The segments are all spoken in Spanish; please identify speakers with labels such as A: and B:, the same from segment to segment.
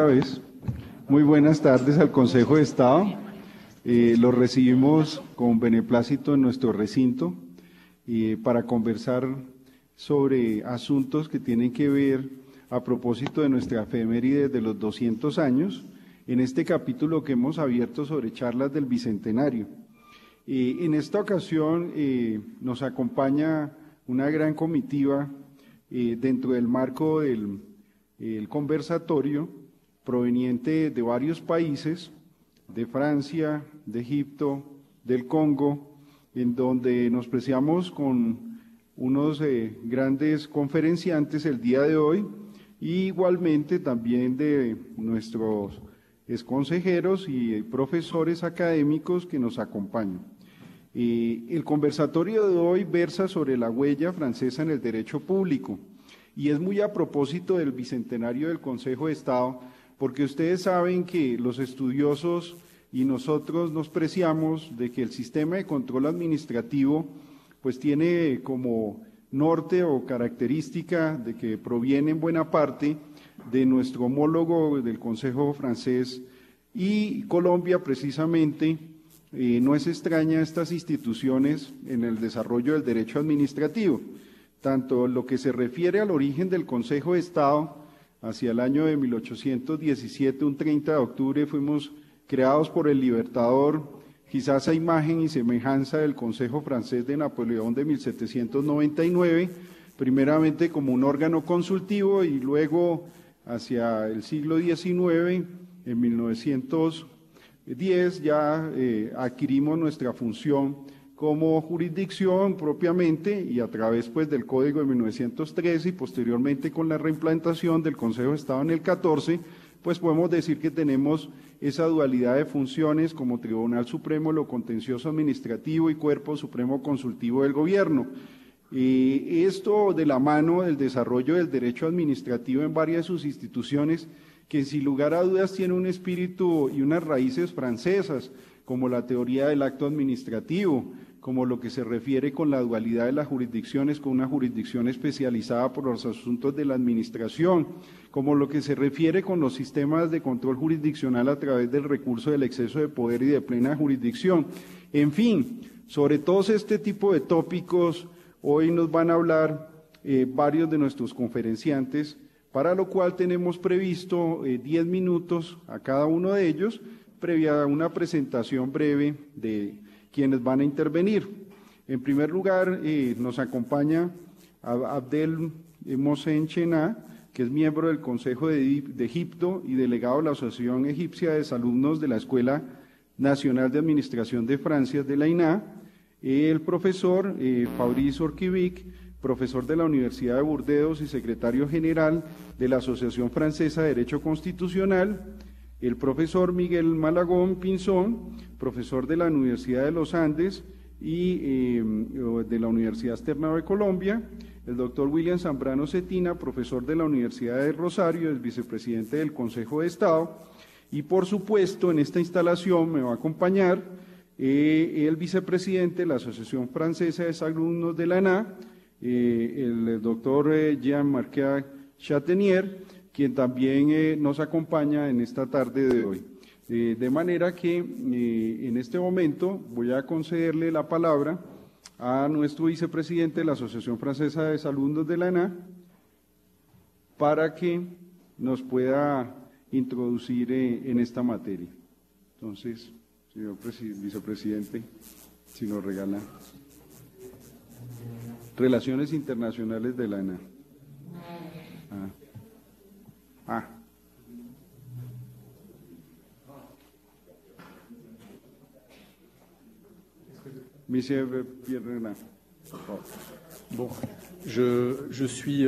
A: Vez. Muy buenas tardes al Consejo de Estado. Los recibimos con beneplácito en nuestro recinto para conversar sobre asuntos que tienen que ver a propósito de nuestra efeméride de los 200 años, en este capítulo que hemos abierto sobre charlas del Bicentenario. En esta ocasión nos acompaña una gran comitiva dentro del marco del conversatorio, proveniente de varios países, de Francia, de Egipto, del Congo, en donde nos preciamos con unos grandes conferenciantes el día de hoy, y igualmente también de nuestros exconsejeros y profesores académicos que nos acompañan. El conversatorio de hoy versa sobre la huella francesa en el derecho público, y es muy a propósito del Bicentenario del Consejo de Estado, porque ustedes saben que los estudiosos y nosotros nos preciamos de que el sistema de control administrativo pues tiene como norte o característica de que proviene en buena parte de nuestro homólogo del Consejo francés, y Colombia precisamente no es extraña a estas instituciones en el desarrollo del derecho administrativo, tanto en lo que se refiere al origen del Consejo de Estado. Hacia el año de 1817, un 30 de octubre, fuimos creados por el Libertador, quizás a imagen y semejanza del Consejo francés de Napoleón de 1799, primeramente como un órgano consultivo y luego hacia el siglo XIX, en 1910, ya adquirimos nuestra función como jurisdicción propiamente, y a través pues del Código de 1913 y posteriormente con la reimplantación del Consejo de Estado en el 14, pues podemos decir que tenemos esa dualidad de funciones como Tribunal Supremo de lo Contencioso Administrativo y Cuerpo Supremo Consultivo del Gobierno. Esto de la mano del desarrollo del derecho administrativo en varias de sus instituciones, que sin lugar a dudas tiene un espíritu y unas raíces francesas, como la teoría del acto administrativo, como lo que se refiere con la dualidad de las jurisdicciones, con una jurisdicción especializada por los asuntos de la administración, como lo que se refiere con los sistemas de control jurisdiccional a través del recurso del exceso de poder y de plena jurisdicción. En fin, sobre todos este tipo de tópicos, hoy nos van a hablar varios de nuestros conferenciantes, para lo cual tenemos previsto 10 minutos a cada uno de ellos, previa a una presentación breve de quienes van a intervenir. En primer lugar, nos acompaña Abdel Mohsen Chena, que es miembro del Consejo de Egipto y delegado de la Asociación Egipcia de Exalumnos de la Escuela Nacional de Administración de Francia, de la INA, el profesor Fabrice Orkivic, profesor de la Universidad de Burdeos y secretario general de la Asociación Francesa de Derecho Constitucional, el profesor Miguel Malagón Pinzón, profesor de la Universidad de los Andes y de la Universidad Externa de Colombia, el doctor William Zambrano Cetina, profesor de la Universidad de Rosario, es vicepresidente del Consejo de Estado, y por supuesto en esta instalación me va a acompañar el vicepresidente de la Asociación Francesa de Exalumnos de la ANA, el doctor Jean-Marc Chatenier, quien también nos acompaña en esta tarde de hoy. De manera que en este momento voy a concederle la palabra a nuestro vicepresidente de la Asociación Francesa de Exalumnos de la ANA para que nos pueda introducir en esta materia. Entonces, señor vicepresidente, si nos regala Relaciones Internacionales de la ANA. Monsieur Pierre Renard.
B: Bon, je suis,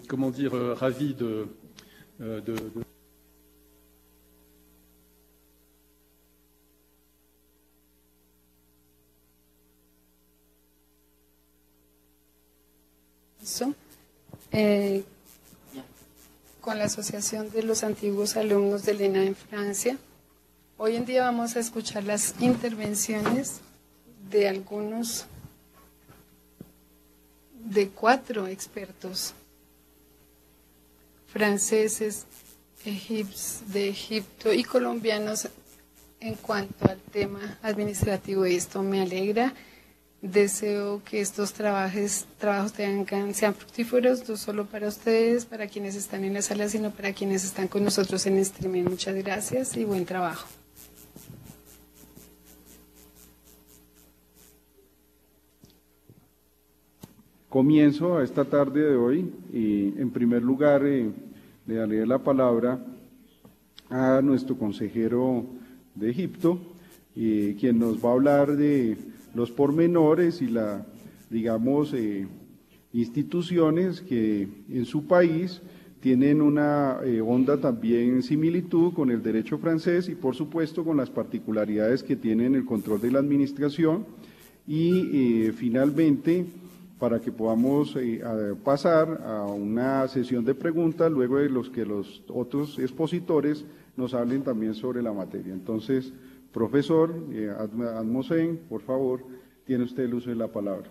B: comment dire, ravi de
C: con la Asociación de los Antiguos Alumnos de l'ENA en Francia. Hoy en día vamos a escuchar las intervenciones de algunos de 4 expertos franceses de Egipto y colombianos en cuanto al tema administrativo. Esto me alegra. Deseo que estos trabajos sean fructíferos, no solo para ustedes, para quienes están en la sala, sino para quienes están con nosotros en streaming. Muchas gracias y buen trabajo.
A: Comienzo esta tarde de hoy y en primer lugar le daré la palabra a nuestro consejero de Egipto, quien nos va a hablar de los pormenores y instituciones que en su país tienen una honda también similitud con el derecho francés y por supuesto con las particularidades que tienen el control de la administración y finalmente para que podamos pasar a una sesión de preguntas luego de que los otros expositores nos hablen también sobre la materia. Entonces, profesor Admosen, por favor, tiene usted el uso de la palabra.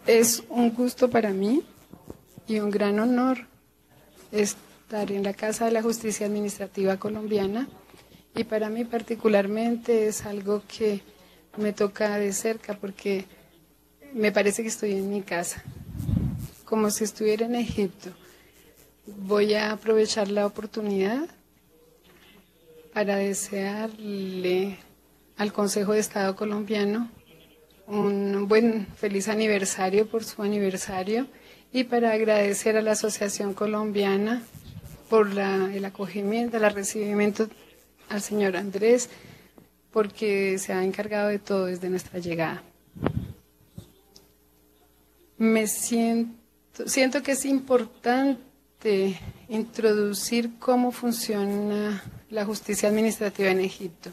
C: Es un gusto para mí y un gran honor estar en la Casa de la Justicia Administrativa colombiana y para mí particularmente es algo que me toca de cerca porque me parece que estoy en mi casa, como si estuviera en Egipto. Voy a aprovechar la oportunidad para desearle al Consejo de Estado colombiano un feliz aniversario por su aniversario y para agradecer a la Asociación Colombiana por el acogimiento, el recibimiento al señor Andrés, porque se ha encargado de todo desde nuestra llegada. Siento que es importante introducir cómo funciona la justicia administrativa en Egipto.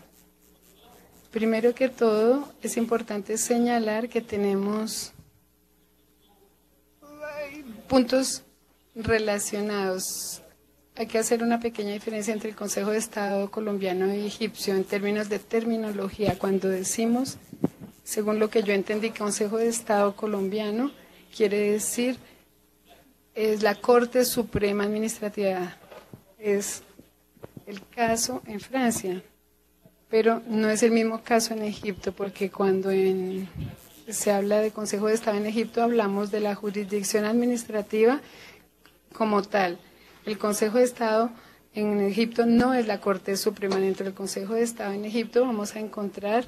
C: Primero que todo, es importante señalar que tenemos puntos relacionados. Hay que hacer una pequeña diferencia entre el Consejo de Estado colombiano y egipcio en términos de terminología. Cuando decimos, según lo que yo entendí, Consejo de Estado colombiano, quiere decir es la Corte Suprema Administrativa. Es el caso en Francia. Pero no es el mismo caso en Egipto, porque cuando se habla de Consejo de Estado en Egipto, hablamos de la jurisdicción administrativa como tal. El Consejo de Estado en Egipto no es la Corte Suprema. Dentro del Consejo de Estado en Egipto vamos a encontrar,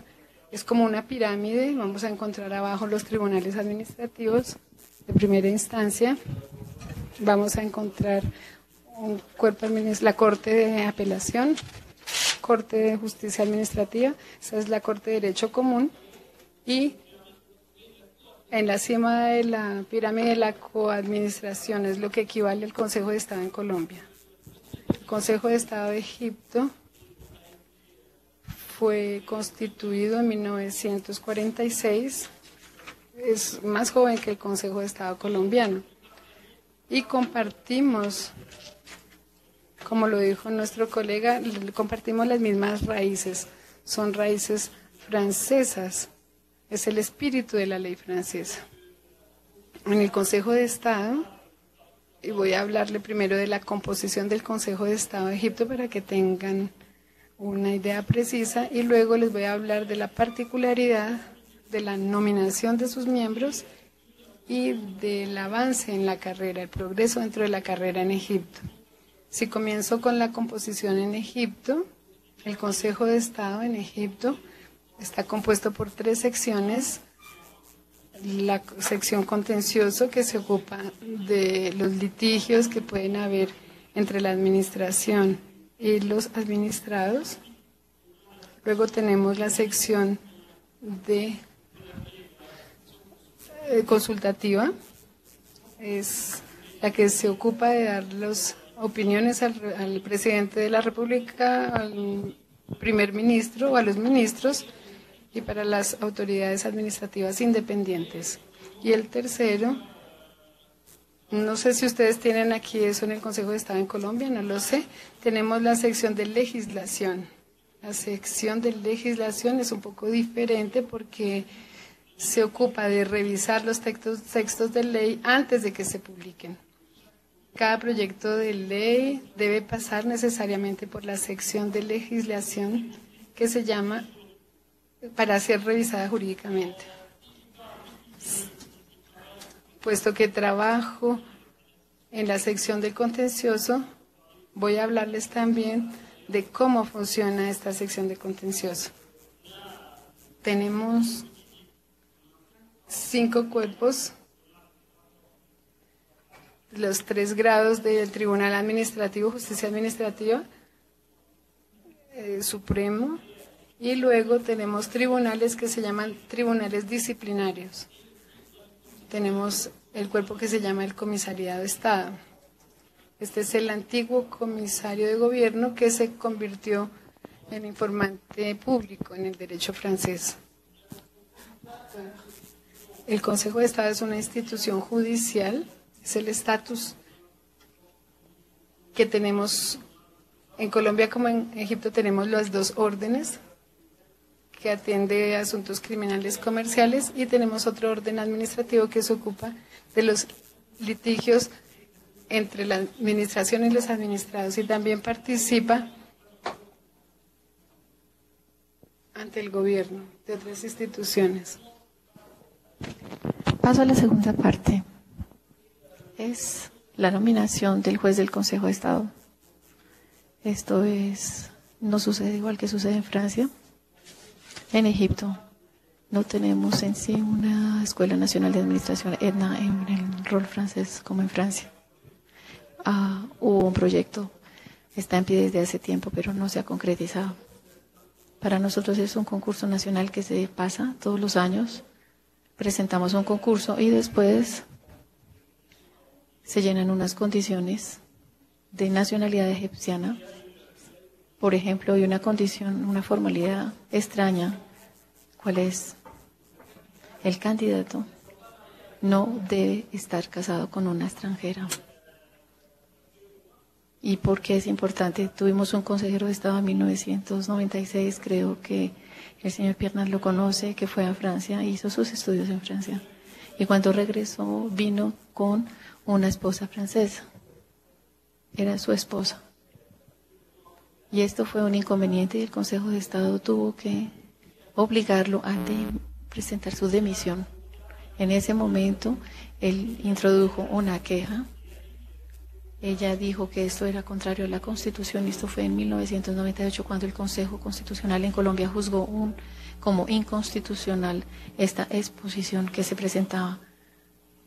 C: es como una pirámide, vamos a encontrar abajo los tribunales administrativos de primera instancia, vamos a encontrar un cuerpo la Corte de Apelación, Corte de Justicia Administrativa, esa es la Corte de Derecho Común, y en la cima de la pirámide de la coadministración es lo que equivale al Consejo de Estado en Colombia. El Consejo de Estado de Egipto fue constituido en 1946, es más joven que el Consejo de Estado colombiano, y compartimos, como lo dijo nuestro colega, compartimos las mismas raíces, son raíces francesas, es el espíritu de la ley francesa. En el Consejo de Estado, y voy a hablarle primero de la composición del Consejo de Estado de Egipto para que tengan una idea precisa, y luego les voy a hablar de la particularidad de la nominación de sus miembros y del avance en la carrera, el progreso dentro de la carrera en Egipto. Si comienzo con la composición en Egipto, el Consejo de Estado en Egipto está compuesto por 3 secciones. La sección contencioso, que se ocupa de los litigios que pueden haber entre la administración y los administrados. Luego tenemos la sección de consultativa, es la que se ocupa de dar las opiniones al presidente de la República, al primer ministro o a los ministros y para las autoridades administrativas independientes. Y el tercero, no sé si ustedes tienen aquí eso en el Consejo de Estado en Colombia, no lo sé, tenemos la sección de legislación. La sección de legislación es un poco diferente porque se ocupa de revisar los textos de ley antes de que se publiquen. Cada proyecto de ley debe pasar necesariamente por la sección de legislación que se llama para ser revisada jurídicamente. Puesto que trabajo en la sección del contencioso, voy a hablarles también de cómo funciona esta sección de contencioso. Tenemos 5 cuerpos, los 3 grados del Tribunal Administrativo, Justicia Administrativa, Supremo, y luego tenemos tribunales que se llaman tribunales disciplinarios. Tenemos el cuerpo que se llama el Comisariado de Estado. Este es el antiguo comisario de gobierno que se convirtió en informante público en el derecho francés. El Consejo de Estado es una institución judicial, es el estatus que tenemos en Colombia como en Egipto. Tenemos las 2 órdenes que atiende asuntos criminales comerciales y tenemos otro orden administrativo que se ocupa de los litigios entre la administración y los administrados, y también participa ante el gobierno de otras instituciones.
D: Paso a la segunda parte. Es la nominación del juez del Consejo de Estado. Esto no sucede igual que sucede en Francia. En Egipto no tenemos en sí una Escuela Nacional de Administración ENA en el rol francés como en Francia. Hubo un proyecto, está en pie desde hace tiempo, pero no se ha concretizado. Para nosotros es un concurso nacional que se pasa todos los años. Presentamos un concurso y después se llenan unas condiciones de nacionalidad egipciana. Por ejemplo, hay una condición, una formalidad extraña. ¿Cuál es? El candidato no debe estar casado con una extranjera. ¿Y por qué es importante? Tuvimos un consejero de Estado en 1996, creo que el señor Piernas lo conoce, que fue a Francia, hizo sus estudios en Francia. Y cuando regresó, vino con una esposa francesa. Era su esposa. Y esto fue un inconveniente y el Consejo de Estado tuvo que obligarlo a presentar su dimisión. En ese momento, él introdujo una queja. Ella dijo que esto era contrario a la Constitución, y esto fue en 1998 cuando el Consejo Constitucional en Colombia juzgó como inconstitucional esta exposición que se presentaba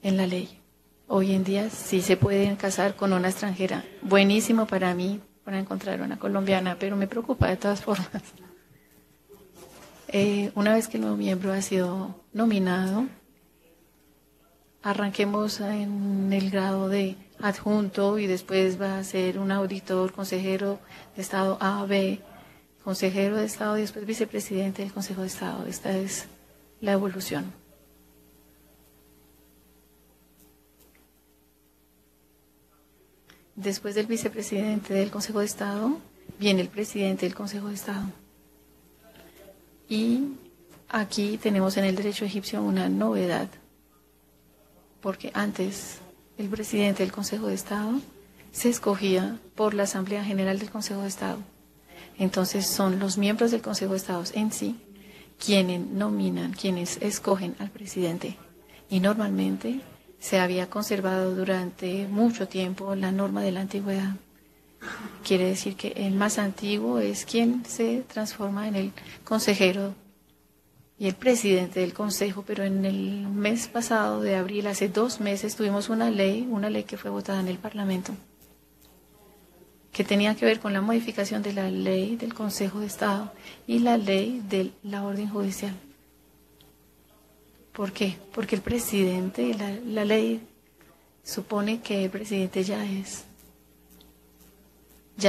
D: en la ley. Hoy en día sí se pueden casar con una extranjera. Buenísimo para mí, para encontrar una colombiana, pero me preocupa de todas formas. Una vez que el nuevo miembro ha sido nominado, arranquemos en el grado de adjunto y después va a ser un auditor, consejero de Estado A, B, consejero de Estado y después vicepresidente del Consejo de Estado. Esta es la evolución. Después del vicepresidente del Consejo de Estado viene el presidente del Consejo de Estado. Y aquí tenemos en el derecho egipcio una novedad, porque antes el presidente del Consejo de Estado se escogía por la Asamblea General del Consejo de Estado. Entonces son los miembros del Consejo de Estado en sí quienes nominan, quienes escogen al presidente. Y normalmente se había conservado durante mucho tiempo la norma de la antigüedad. Quiere decir que el más antiguo es quien se transforma en el consejero y el presidente del consejo, pero en el mes pasado de abril, hace 2 meses, tuvimos una ley que fue votada en el Parlamento, que tenía que ver con la modificación de la ley del Consejo de Estado y la ley de la orden judicial. ¿Por qué? Porque el presidente, la ley supone que el presidente ya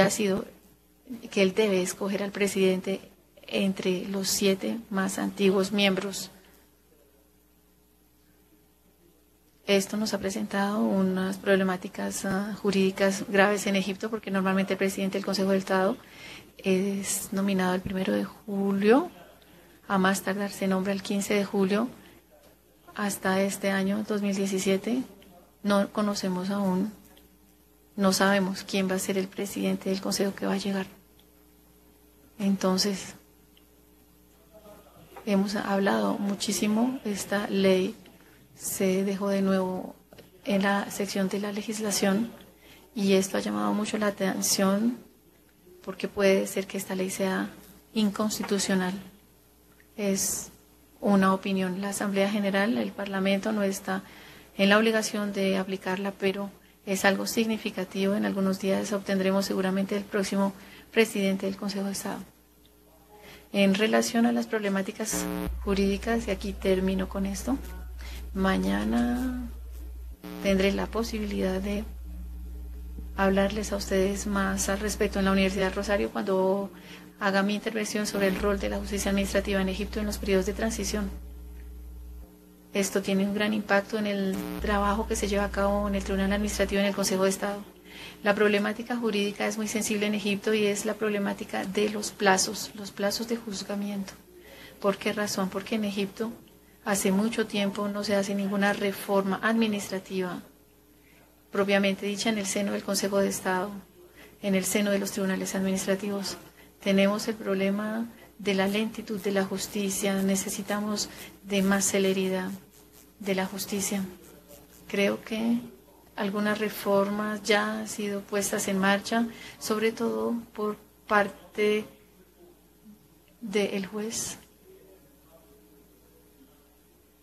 D: ha sido, que él debe escoger al presidente entre los 7 más antiguos miembros. Esto nos ha presentado unas problemáticas jurídicas graves en Egipto, porque normalmente el presidente del Consejo de Estado es nominado el 1 de julio, a más tardar se nombra el 15 de julio. Hasta este año 2017 no conocemos aún, no sabemos quién va a ser el presidente del Consejo que va a llegar. Entonces, hemos hablado muchísimo. Esta ley se dejó de nuevo en la sección de la legislación y esto ha llamado mucho la atención porque puede ser que esta ley sea inconstitucional. Es una opinión. La Asamblea General, el Parlamento, no está en la obligación de aplicarla, pero es algo significativo. En algunos días obtendremos seguramente el próximo presidente del Consejo de Estado. En relación a las problemáticas jurídicas, y aquí termino con esto, mañana tendré la posibilidad de hablarles a ustedes más al respecto en la Universidad del Rosario cuando haga mi intervención sobre el rol de la justicia administrativa en Egipto en los periodos de transición. Esto tiene un gran impacto en el trabajo que se lleva a cabo en el Tribunal Administrativo y en el Consejo de Estado. La problemática jurídica es muy sensible en Egipto y es la problemática de los plazos de juzgamiento. ¿Por qué razón? Porque en Egipto hace mucho tiempo no se hace ninguna reforma administrativa propiamente dicha en el seno del Consejo de Estado, en el seno de los tribunales administrativos. Tenemos el problema de la lentitud de la justicia, necesitamos de más celeridad de la justicia. Creo que algunas reformas ya han sido puestas en marcha, sobre todo por parte del juez.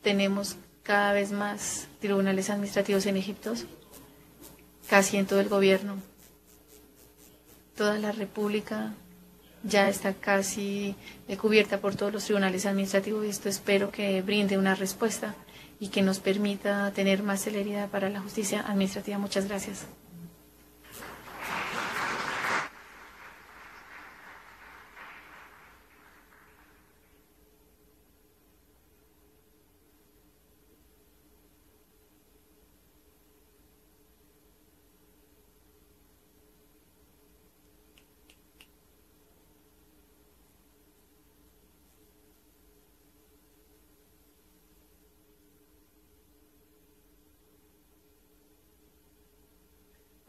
D: Tenemos cada vez más tribunales administrativos en Egipto, casi en todo el gobierno. Toda la república ya está casi cubierta por todos los tribunales administrativos y esto espero que brinde una respuesta y que nos permita tener más celeridad para la justicia administrativa. Muchas gracias.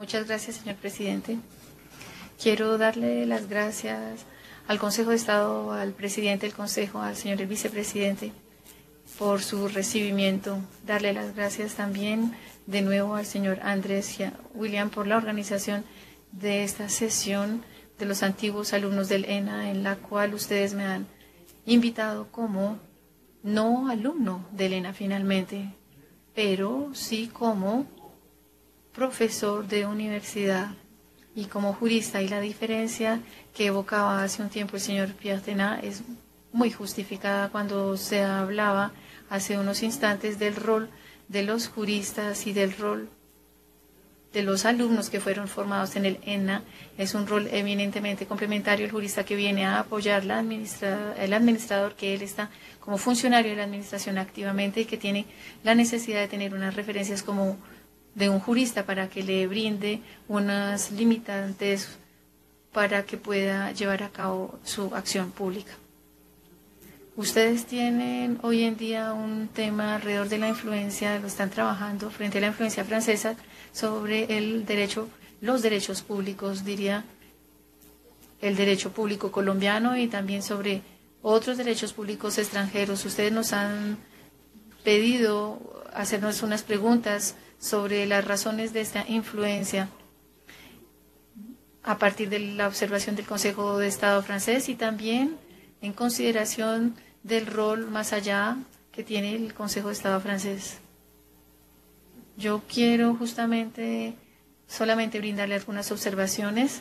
D: Muchas gracias, señor presidente. Quiero darle las gracias al Consejo de Estado, al presidente del Consejo, al señor vicepresidente, por su recibimiento. Darle las gracias también de nuevo al señor Andrés William por la organización de esta sesión de los antiguos alumnos del ENA, en la cual ustedes me han invitado como no alumno del ENA finalmente, pero sí como profesor de universidad y como jurista, y la diferencia que evocaba hace un tiempo el señor Pierre Tenat es muy justificada cuando se hablaba hace unos instantes del rol de los juristas y del rol de los alumnos que fueron formados en el ENA. Es un rol eminentemente complementario. El jurista que viene a apoyar el administrador, que él está como funcionario de la administración activamente y que tiene la necesidad de tener unas referencias como de un jurista para que le brinde unas limitantes para que pueda llevar a cabo su acción pública. Ustedes tienen hoy en día un tema alrededor de la influencia, lo están trabajando frente a la influencia francesa sobre el derecho, los derechos públicos, diría, el derecho público colombiano y también sobre otros derechos públicos extranjeros. Ustedes nos han pedido hacernos unas preguntas sobre las razones de esta influencia a partir de la observación del Consejo de Estado francés y también en consideración del rol más allá que tiene el Consejo de Estado francés. Yo quiero justamente solamente brindarle algunas observaciones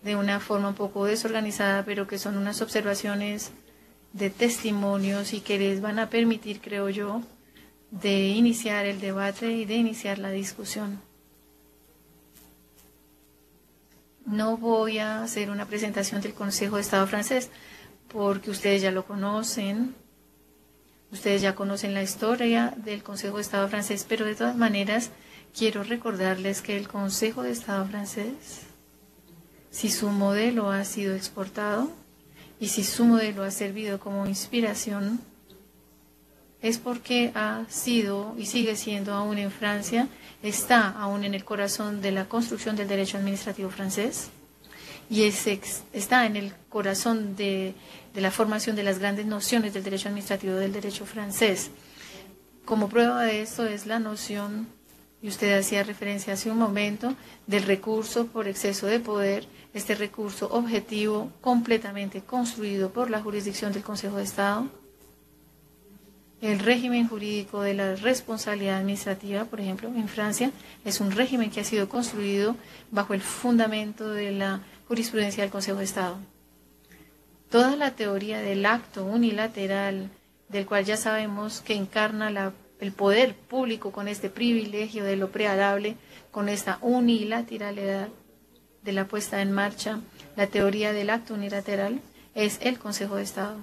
D: de una forma un poco desorganizada, pero que son unas observaciones de testimonios y que les van a permitir, creo yo, de iniciar el debate y de iniciar la discusión. No voy a hacer una presentación del Consejo de Estado francés porque ustedes ya lo conocen. Ustedes ya conocen la historia del Consejo de Estado francés, pero de todas maneras quiero recordarles que el Consejo de Estado francés, si su modelo ha sido exportado y si su modelo ha servido como inspiración, es porque ha sido y sigue siendo aún en Francia, está aún en el corazón de la construcción del derecho administrativo francés y está en el corazón de la formación de las grandes nociones del derecho administrativo del derecho francés. Como prueba de esto es la noción, y usted hacía referencia hace un momento, del recurso por exceso de poder, este recurso objetivo completamente construido por la jurisdicción del Consejo de Estado. El régimen jurídico de la responsabilidad administrativa, por ejemplo, en Francia, es un régimen que ha sido construido bajo el fundamento de la jurisprudencia del Consejo de Estado. Toda la teoría del acto unilateral, del cual ya sabemos que encarna el poder público con este privilegio de lo prealable, con esta unilateralidad de la puesta en marcha, la teoría del acto unilateral es el Consejo de Estado,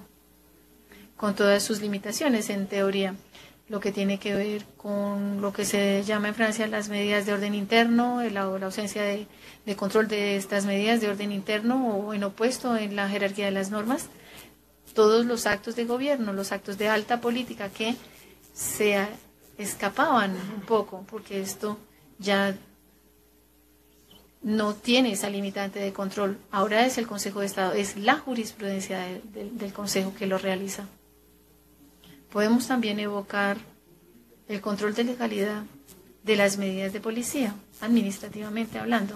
D: con todas sus limitaciones en teoría, lo que tiene que ver con lo que se llama en Francia las medidas de orden interno, la ausencia de control de estas medidas de orden interno o en opuesto en la jerarquía de las normas, todos los actos de gobierno, los actos de alta política que se escapaban un poco, porque esto ya no tiene esa limitante de control. Ahora es el Consejo de Estado, es la jurisprudencia del Consejo que lo realiza. Podemos también evocar el control de legalidad de las medidas de policía, administrativamente hablando.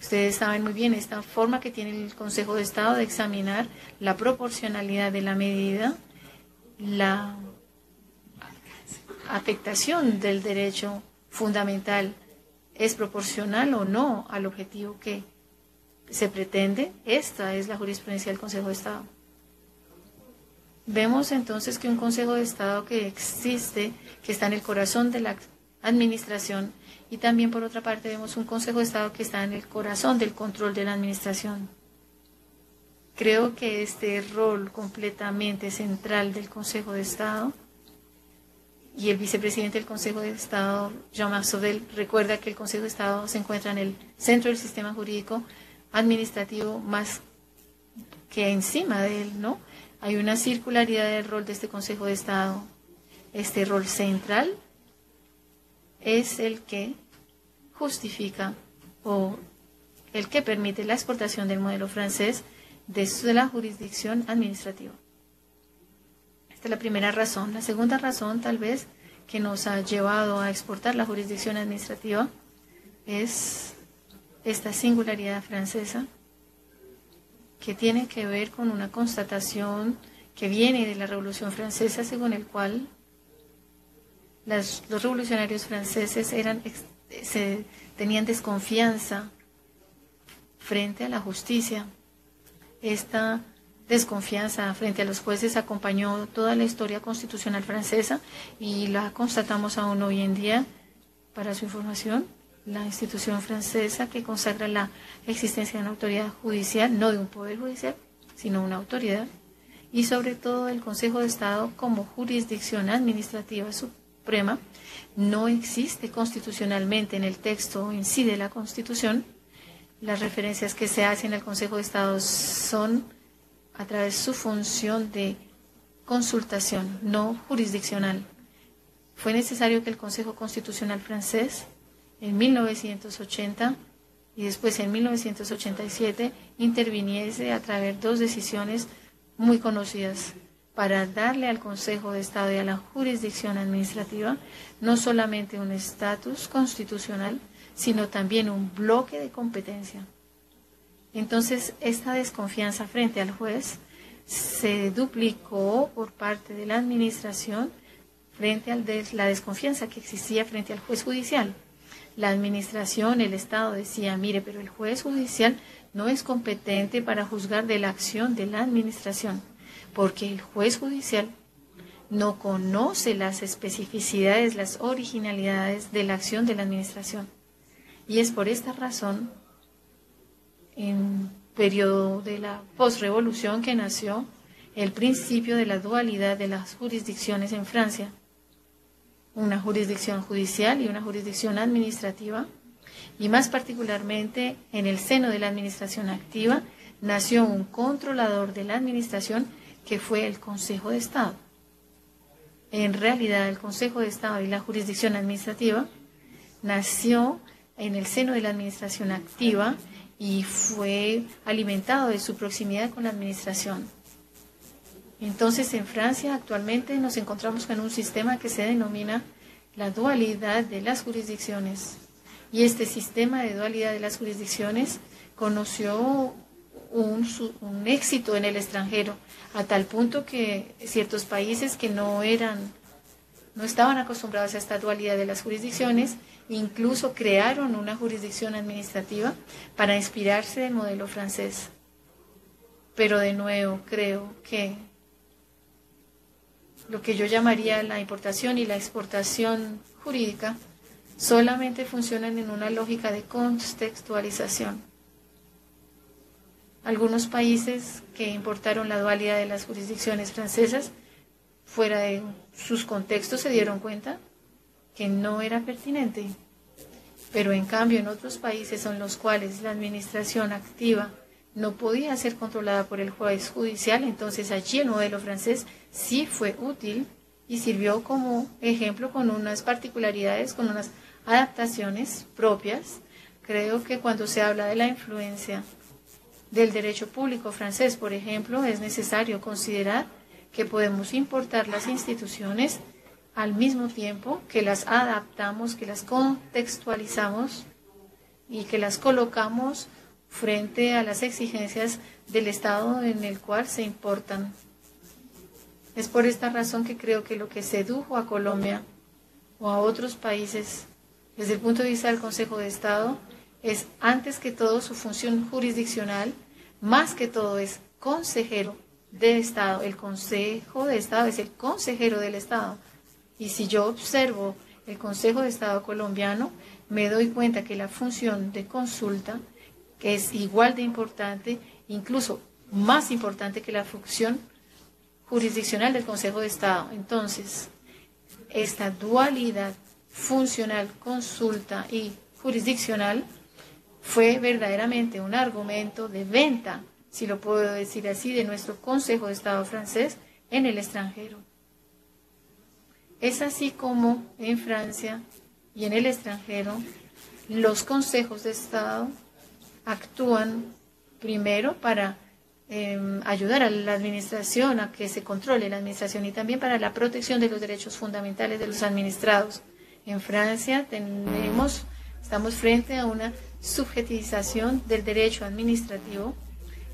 D: Ustedes saben muy bien esta forma que tiene el Consejo de Estado de examinar la proporcionalidad de la medida, la afectación del derecho fundamental es proporcional o no al objetivo que se pretende. Esta es la jurisprudencia del Consejo de Estado. Vemos entonces que un Consejo de Estado que existe, que está en el corazón de la administración, y también por otra parte vemos un Consejo de Estado que está en el corazón del control de la administración. Creo que este rol completamente central del Consejo de Estado, y el vicepresidente del Consejo de Estado, Jean-Marc Sauvé, recuerda que el Consejo de Estado se encuentra en el centro del sistema jurídico administrativo más que encima de él, ¿no? Hay una circularidad del rol de este Consejo de Estado. Este rol central es el que justifica o el que permite la exportación del modelo francés de la jurisdicción administrativa. Esta es la primera razón. La segunda razón, tal vez, que nos ha llevado a exportar la jurisdicción administrativa es esta singularidad francesa, que tiene que ver con una constatación que viene de la Revolución Francesa, según el cual los revolucionarios franceses tenían desconfianza frente a la justicia. Esta desconfianza frente a los jueces acompañó toda la historia constitucional francesa y la constatamos aún hoy en día. Para su información, la institución francesa que consagra la existencia de una autoridad judicial, no de un poder judicial, sino una autoridad, y sobre todo el Consejo de Estado como jurisdicción administrativa suprema, no existe constitucionalmente en el texto en sí de la Constitución. Las referencias que se hacen al Consejo de Estado son a través de su función de consultación, no jurisdiccional. Fue necesario que el Consejo Constitucional francés en 1980 y después en 1987 interviniese a través de dos decisiones muy conocidas para darle al Consejo de Estado y a la jurisdicción administrativa no solamente un estatus constitucional, sino también un bloque de competencia. Entonces, esta desconfianza frente al juez se duplicó por parte de la administración frente a la desconfianza que existía frente al juez judicial. La administración, el Estado decía, mire, pero el juez judicial no es competente para juzgar de la acción de la administración, porque el juez judicial no conoce las especificidades, las originalidades de la acción de la administración. Y es por esta razón, en periodo de la posrevolución, que nació el principio de la dualidad de las jurisdicciones en Francia, una jurisdicción judicial y una jurisdicción administrativa, y más particularmente en el seno de la administración activa nació un controlador de la administración que fue el Consejo de Estado. En realidad, el Consejo de Estado y la jurisdicción administrativa nació en el seno de la administración activa y fue alimentado de su proximidad con la administración. Entonces, en Francia actualmente nos encontramos con un sistema que se denomina la dualidad de las jurisdicciones. Y este sistema de dualidad de las jurisdicciones conoció un éxito en el extranjero, a tal punto que ciertos países que no estaban acostumbrados a esta dualidad de las jurisdicciones, incluso crearon una jurisdicción administrativa para inspirarse del modelo francés. Pero de nuevo, creo que lo que yo llamaría la importación y la exportación jurídica solamente funcionan en una lógica de contextualización. Algunos países que importaron la dualidad de las jurisdicciones francesas fuera de sus contextos se dieron cuenta que no era pertinente. Pero en cambio en otros países en los cuales la administración activa no podía ser controlada por el juez judicial, entonces allí el modelo francés sí fue útil y sirvió como ejemplo con unas particularidades, con unas adaptaciones propias. Creo que cuando se habla de la influencia del derecho público francés, por ejemplo, es necesario considerar que podemos importar las instituciones al mismo tiempo que las adaptamos, que las contextualizamos y que las colocamos frente a las exigencias del Estado en el cual se importan. Es por esta razón que creo que lo que sedujo a Colombia o a otros países desde el punto de vista del Consejo de Estado es antes que todo su función jurisdiccional, más que todo es consejero de Estado. El Consejo de Estado es el consejero del Estado. Y si yo observo el Consejo de Estado colombiano, me doy cuenta que la función de consulta, que es igual de importante, incluso más importante que la función jurisdiccional del Consejo de Estado. Entonces, esta dualidad funcional, consulta y jurisdiccional fue verdaderamente un argumento de venta, si lo puedo decir así, de nuestro Consejo de Estado francés en el extranjero. Es así como en Francia y en el extranjero los consejos de Estado actúan primero para ayudar a la administración a que se controle la administración y también para la protección de los derechos fundamentales de los administrados. En Francia estamos frente a una subjetivización del derecho administrativo,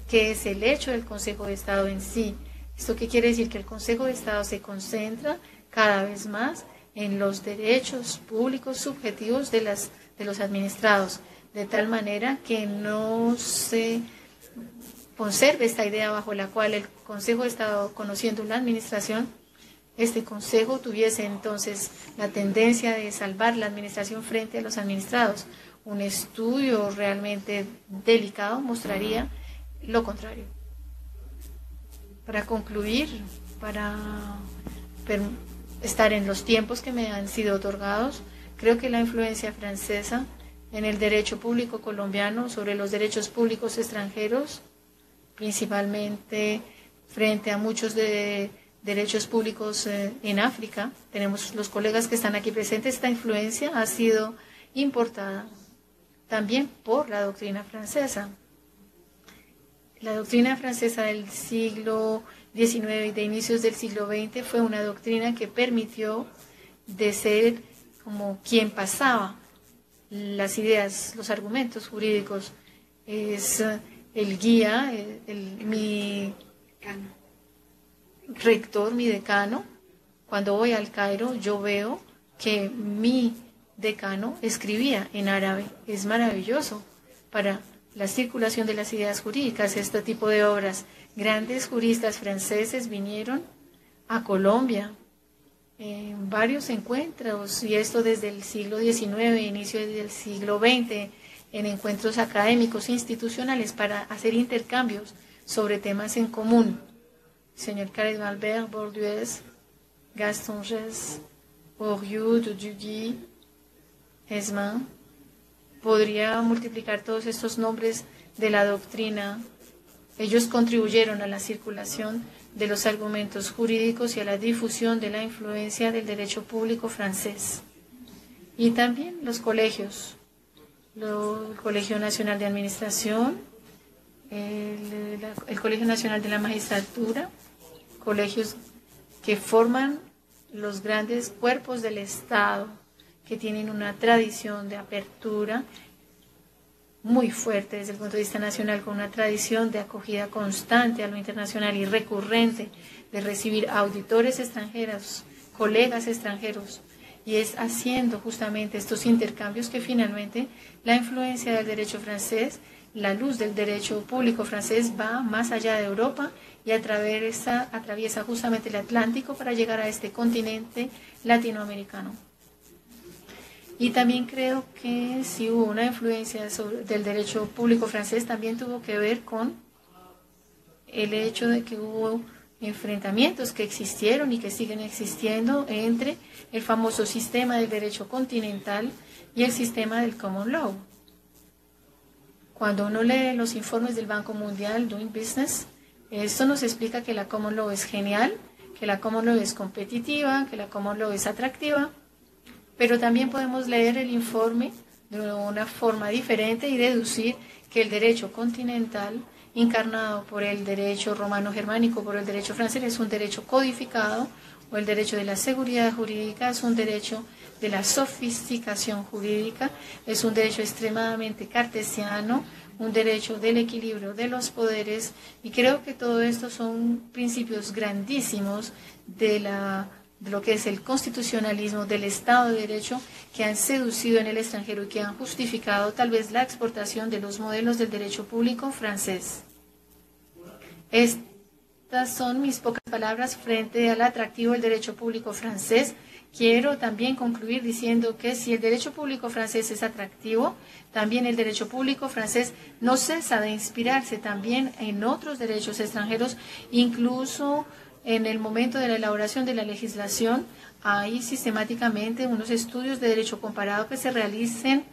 D: que es el hecho del Consejo de Estado en sí. ¿Esto qué quiere decir? Que el Consejo de Estado se concentra cada vez más en los derechos públicos subjetivos de los administrados, de tal manera que no se conserve esta idea bajo la cual el Consejo de Estado, conociendo la administración, este Consejo tuviese entonces la tendencia de salvar la administración frente a los administrados. Un estudio realmente delicado mostraría lo contrario. Para concluir, para estar en los tiempos que me han sido otorgados, creo que la influencia francesa en el derecho público colombiano sobre los derechos públicos extranjeros, principalmente frente a muchos de derechos públicos en África, tenemos los colegas que están aquí presentes, esta influencia ha sido importada también por la doctrina francesa. La doctrina francesa del siglo XIX y de inicios del siglo XX fue una doctrina que permitió de ser como quien pasaba las ideas, los argumentos jurídicos. Es el guía, mi rector, mi decano. Cuando voy al Cairo, yo veo que mi decano escribía en árabe. Es maravilloso para la circulación de las ideas jurídicas, este tipo de obras. Grandes juristas franceses vinieron a Colombia en varios encuentros, y esto desde el siglo XIX, inicio del siglo XX, en encuentros académicos e institucionales para hacer intercambios sobre temas en común. señor Carré Malbert, Bourdieu, Gastonges, Oriud, Duguy, Hesman. Podría multiplicar todos estos nombres de la doctrina. Ellos contribuyeron a la circulación de los argumentos jurídicos y a la difusión de la influencia del derecho público francés. Y también los colegios, el Colegio Nacional de Administración, el Colegio Nacional de la Magistratura, colegios que forman los grandes cuerpos del Estado, que tienen una tradición de apertura muy fuerte desde el punto de vista nacional, con una tradición de acogida constante a lo internacional y recurrente, de recibir auditores extranjeros, colegas extranjeros, y es haciendo justamente estos intercambios que finalmente la influencia del derecho francés, la luz del derecho público francés va más allá de Europa y atraviesa justamente el Atlántico para llegar a este continente latinoamericano. Y también creo que si hubo una influencia del derecho público francés, también tuvo que ver con el hecho de que hubo enfrentamientos que existieron y que siguen existiendo entre el famoso sistema del derecho continental y el sistema del common law. Cuando uno lee los informes del Banco Mundial, Doing Business, esto nos explica que la common law es genial, que la common law es competitiva, que la common law es atractiva, pero también podemos leer el informe de una forma diferente y deducir que el derecho continental, encarnado por el derecho romano-germánico, por el derecho francés, es un derecho codificado, o el derecho de la seguridad jurídica es un derecho de la sofisticación jurídica, es un derecho extremadamente cartesiano, un derecho del equilibrio de los poderes, y creo que todo esto son principios grandísimos de lo que es el constitucionalismo, del Estado de Derecho, que han seducido en el extranjero y que han justificado tal vez la exportación de los modelos del derecho público francés. Estas son mis pocas palabras frente al atractivo del derecho público francés. Quiero también concluir diciendo que si el derecho público francés es atractivo, también el derecho público francés no cesa de inspirarse también en otros derechos extranjeros, incluso en el momento de la elaboración de la legislación. Hay sistemáticamente unos estudios de derecho comparado que se realizan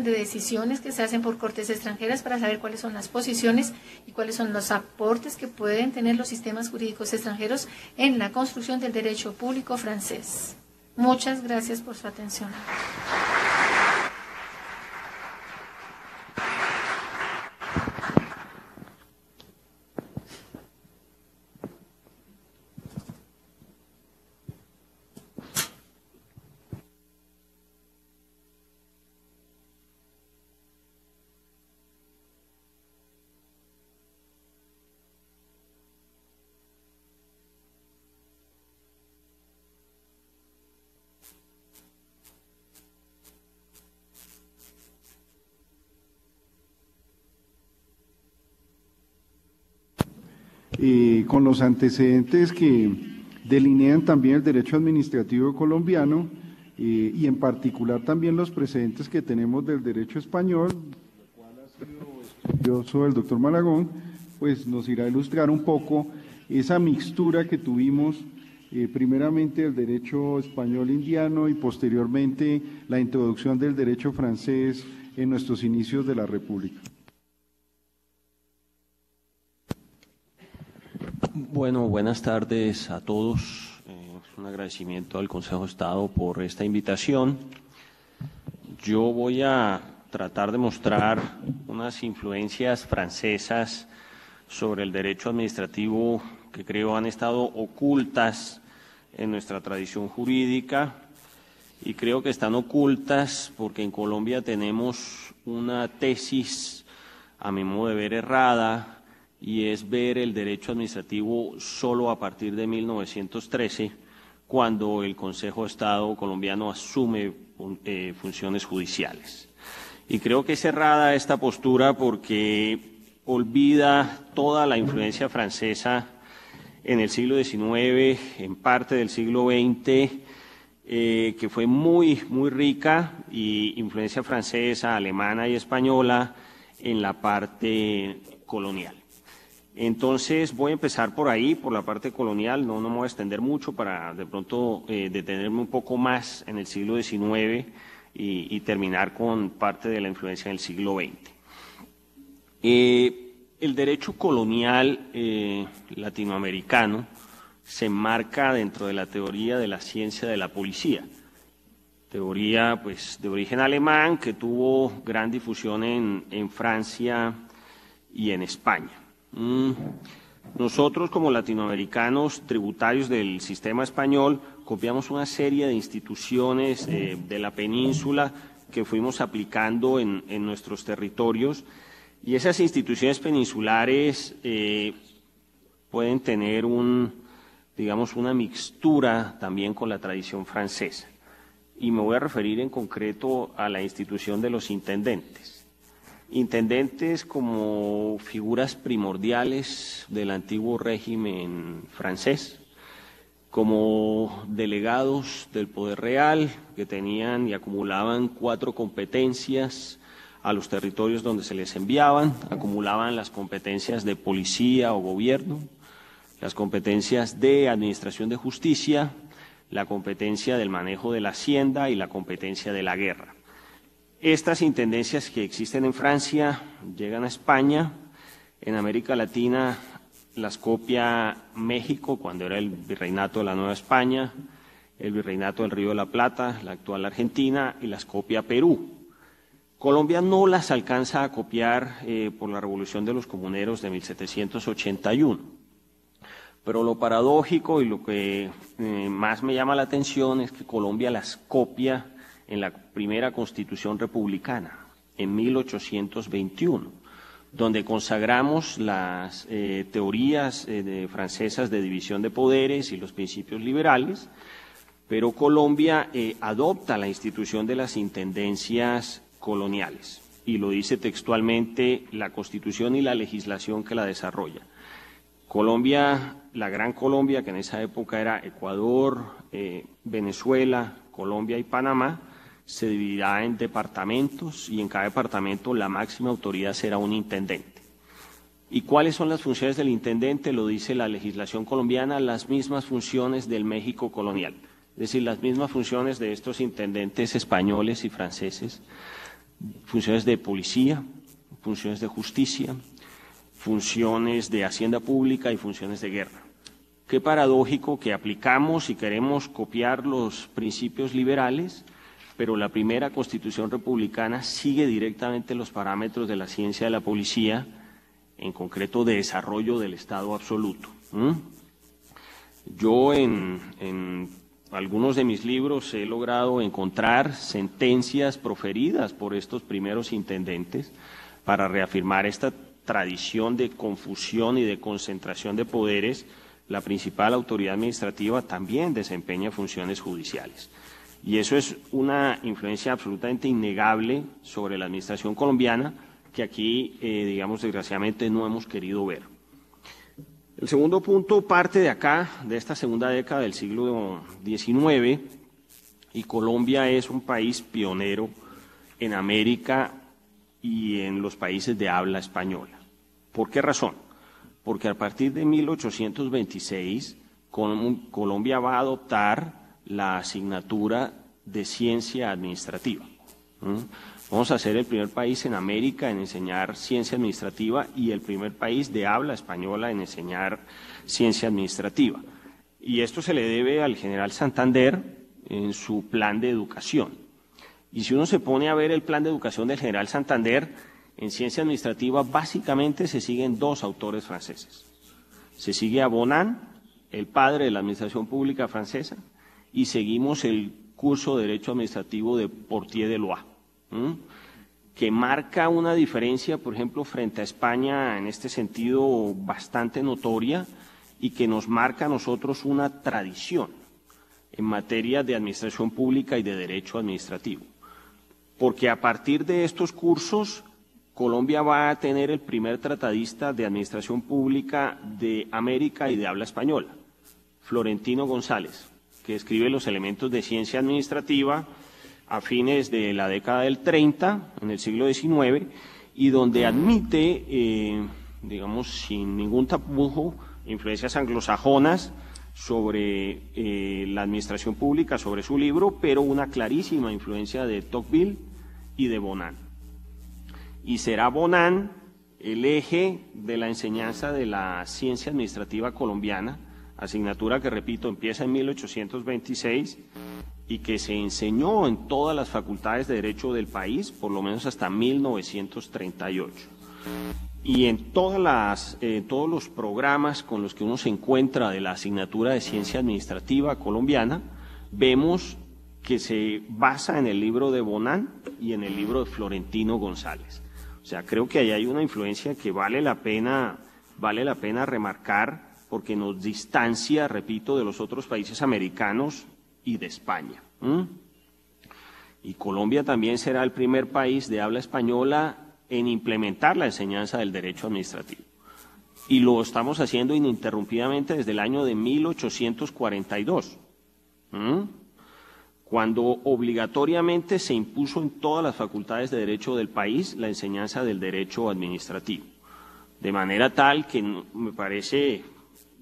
D: de decisiones que se hacen por cortes extranjeras para saber cuáles son las posiciones y cuáles son los aportes que pueden tener los sistemas jurídicos extranjeros en la construcción del derecho público francés. Muchas gracias por su atención.
A: Con los antecedentes que delinean también el derecho administrativo colombiano y en particular también los precedentes que tenemos del derecho español, lo cual ha sido estudioso el doctor Malagón, pues nos irá a ilustrar un poco esa mixtura que tuvimos primeramente el derecho español indiano y posteriormente la introducción del derecho francés en nuestros inicios de la República.
E: Bueno, buenas tardes a todos. Un agradecimiento al Consejo de Estado por esta invitación. Yo voy a tratar de mostrar unas influencias francesas sobre el derecho administrativo que creo han estado ocultas en nuestra tradición jurídica, y creo que están ocultas porque en Colombia tenemos una tesis, a mi modo de ver, errada, y es ver el derecho administrativo solo a partir de 1913, cuando el Consejo de Estado colombiano asume funciones judiciales. Y creo que es errada esta postura porque olvida toda la influencia francesa en el siglo XIX, en parte del siglo XX, que fue muy rica, y influencia francesa, alemana y española en la parte colonial. Entonces voy a empezar por ahí, por la parte colonial, no me voy a extender mucho para de pronto detenerme un poco más en el siglo XIX y terminar con parte de la influencia del siglo XX. El derecho colonial latinoamericano se enmarca dentro de la teoría de la ciencia de la policía, teoría pues de origen alemán que tuvo gran difusión en Francia y en España. Nosotros como latinoamericanos tributarios del sistema español copiamos una serie de instituciones de la península que fuimos aplicando en nuestros territorios, y esas instituciones peninsulares pueden tener una mixtura también con la tradición francesa. Y me voy a referir en concreto a la institución de los intendentes. Intendentes como figuras primordiales del antiguo régimen francés, como delegados del poder real que tenían y acumulaban 4 competencias a los territorios donde se les enviaban, acumulaban las competencias de policía o gobierno, las competencias de administración de justicia, la competencia del manejo de la hacienda y la competencia de la guerra. Estas intendencias que existen en Francia llegan a España. En América Latina las copia México cuando era el virreinato de la Nueva España, el virreinato del Río de la Plata, la actual Argentina, y las copia Perú. Colombia no las alcanza a copiar por la Revolución de los Comuneros de 1781. Pero lo paradójico y lo que más me llama la atención es que Colombia las copia en la primera Constitución republicana, en 1821, donde consagramos las teorías francesas de división de poderes y los principios liberales, pero Colombia adopta la institución de las intendencias coloniales, y lo dice textualmente la Constitución y la legislación que la desarrolla. Colombia, la Gran Colombia, que en esa época era Ecuador, Venezuela, Colombia y Panamá, se dividirá en departamentos, y en cada departamento la máxima autoridad será un intendente. ¿Y cuáles son las funciones del intendente? Lo dice la legislación colombiana, las mismas funciones del México colonial, es decir, las mismas funciones de estos intendentes españoles y franceses, funciones de policía, funciones de justicia, funciones de hacienda pública y funciones de guerra. Qué paradójico que aplicamos y queremos copiar los principios liberales, pero la primera Constitución republicana sigue directamente los parámetros de la ciencia de la policía, en concreto de desarrollo del Estado absoluto. Yo en algunos de mis libros he logrado encontrar sentencias proferidas por estos primeros intendentes para reafirmar esta tradición de confusión y de concentración de poderes. La principal autoridad administrativa también desempeña funciones judiciales. Y eso es una influencia absolutamente innegable sobre la administración colombiana que aquí, digamos, desgraciadamente no hemos querido ver. El segundo punto parte de acá, de esta segunda década del siglo XIX, y Colombia es un país pionero en América y en los países de habla española. ¿Por qué razón? Porque a partir de 1826 Colombia va a adoptar la asignatura de ciencia administrativa. Vamos a ser el primer país en América en enseñar ciencia administrativa y el primer país de habla española en enseñar ciencia administrativa. Y esto se le debe al general Santander en su plan de educación. Y si uno se pone a ver el plan de educación del general Santander, en ciencia administrativa básicamente se siguen 2 autores franceses. Se sigue a Bonan, el padre de la administración pública francesa, y seguimos el curso de Derecho Administrativo de Portier de Lois, que marca una diferencia, por ejemplo, frente a España en este sentido bastante notoria y que nos marca a nosotros una tradición en materia de administración pública y de derecho administrativo. Porque a partir de estos cursos, Colombia va a tener el primer tratadista de administración pública de América y de habla española, Florentino González, que escribe los elementos de ciencia administrativa a fines de la década del 30, en el siglo XIX, y donde admite digamos, sin ningún tapujo, influencias anglosajonas sobre la administración pública, sobre su libro, pero una clarísima influencia de Tocqueville y de Bonan. Y será Bonan el eje de la enseñanza de la ciencia administrativa colombiana, asignatura que, repito, empieza en 1826 y que se enseñó en todas las facultades de Derecho del país, por lo menos hasta 1938. Y en todos los programas con los que uno se encuentra de la asignatura de ciencia administrativa colombiana, vemos que se basa en el libro de Bonan y en el libro de Florentino González. O sea, creo que ahí hay una influencia que vale la pena remarcar, porque nos distancia, repito, de los otros países americanos y de España. Y Colombia también será el primer país de habla española en implementar la enseñanza del derecho administrativo. Y lo estamos haciendo ininterrumpidamente desde el año de 1842, cuando obligatoriamente se impuso en todas las facultades de derecho del país la enseñanza del derecho administrativo. De manera tal que me parece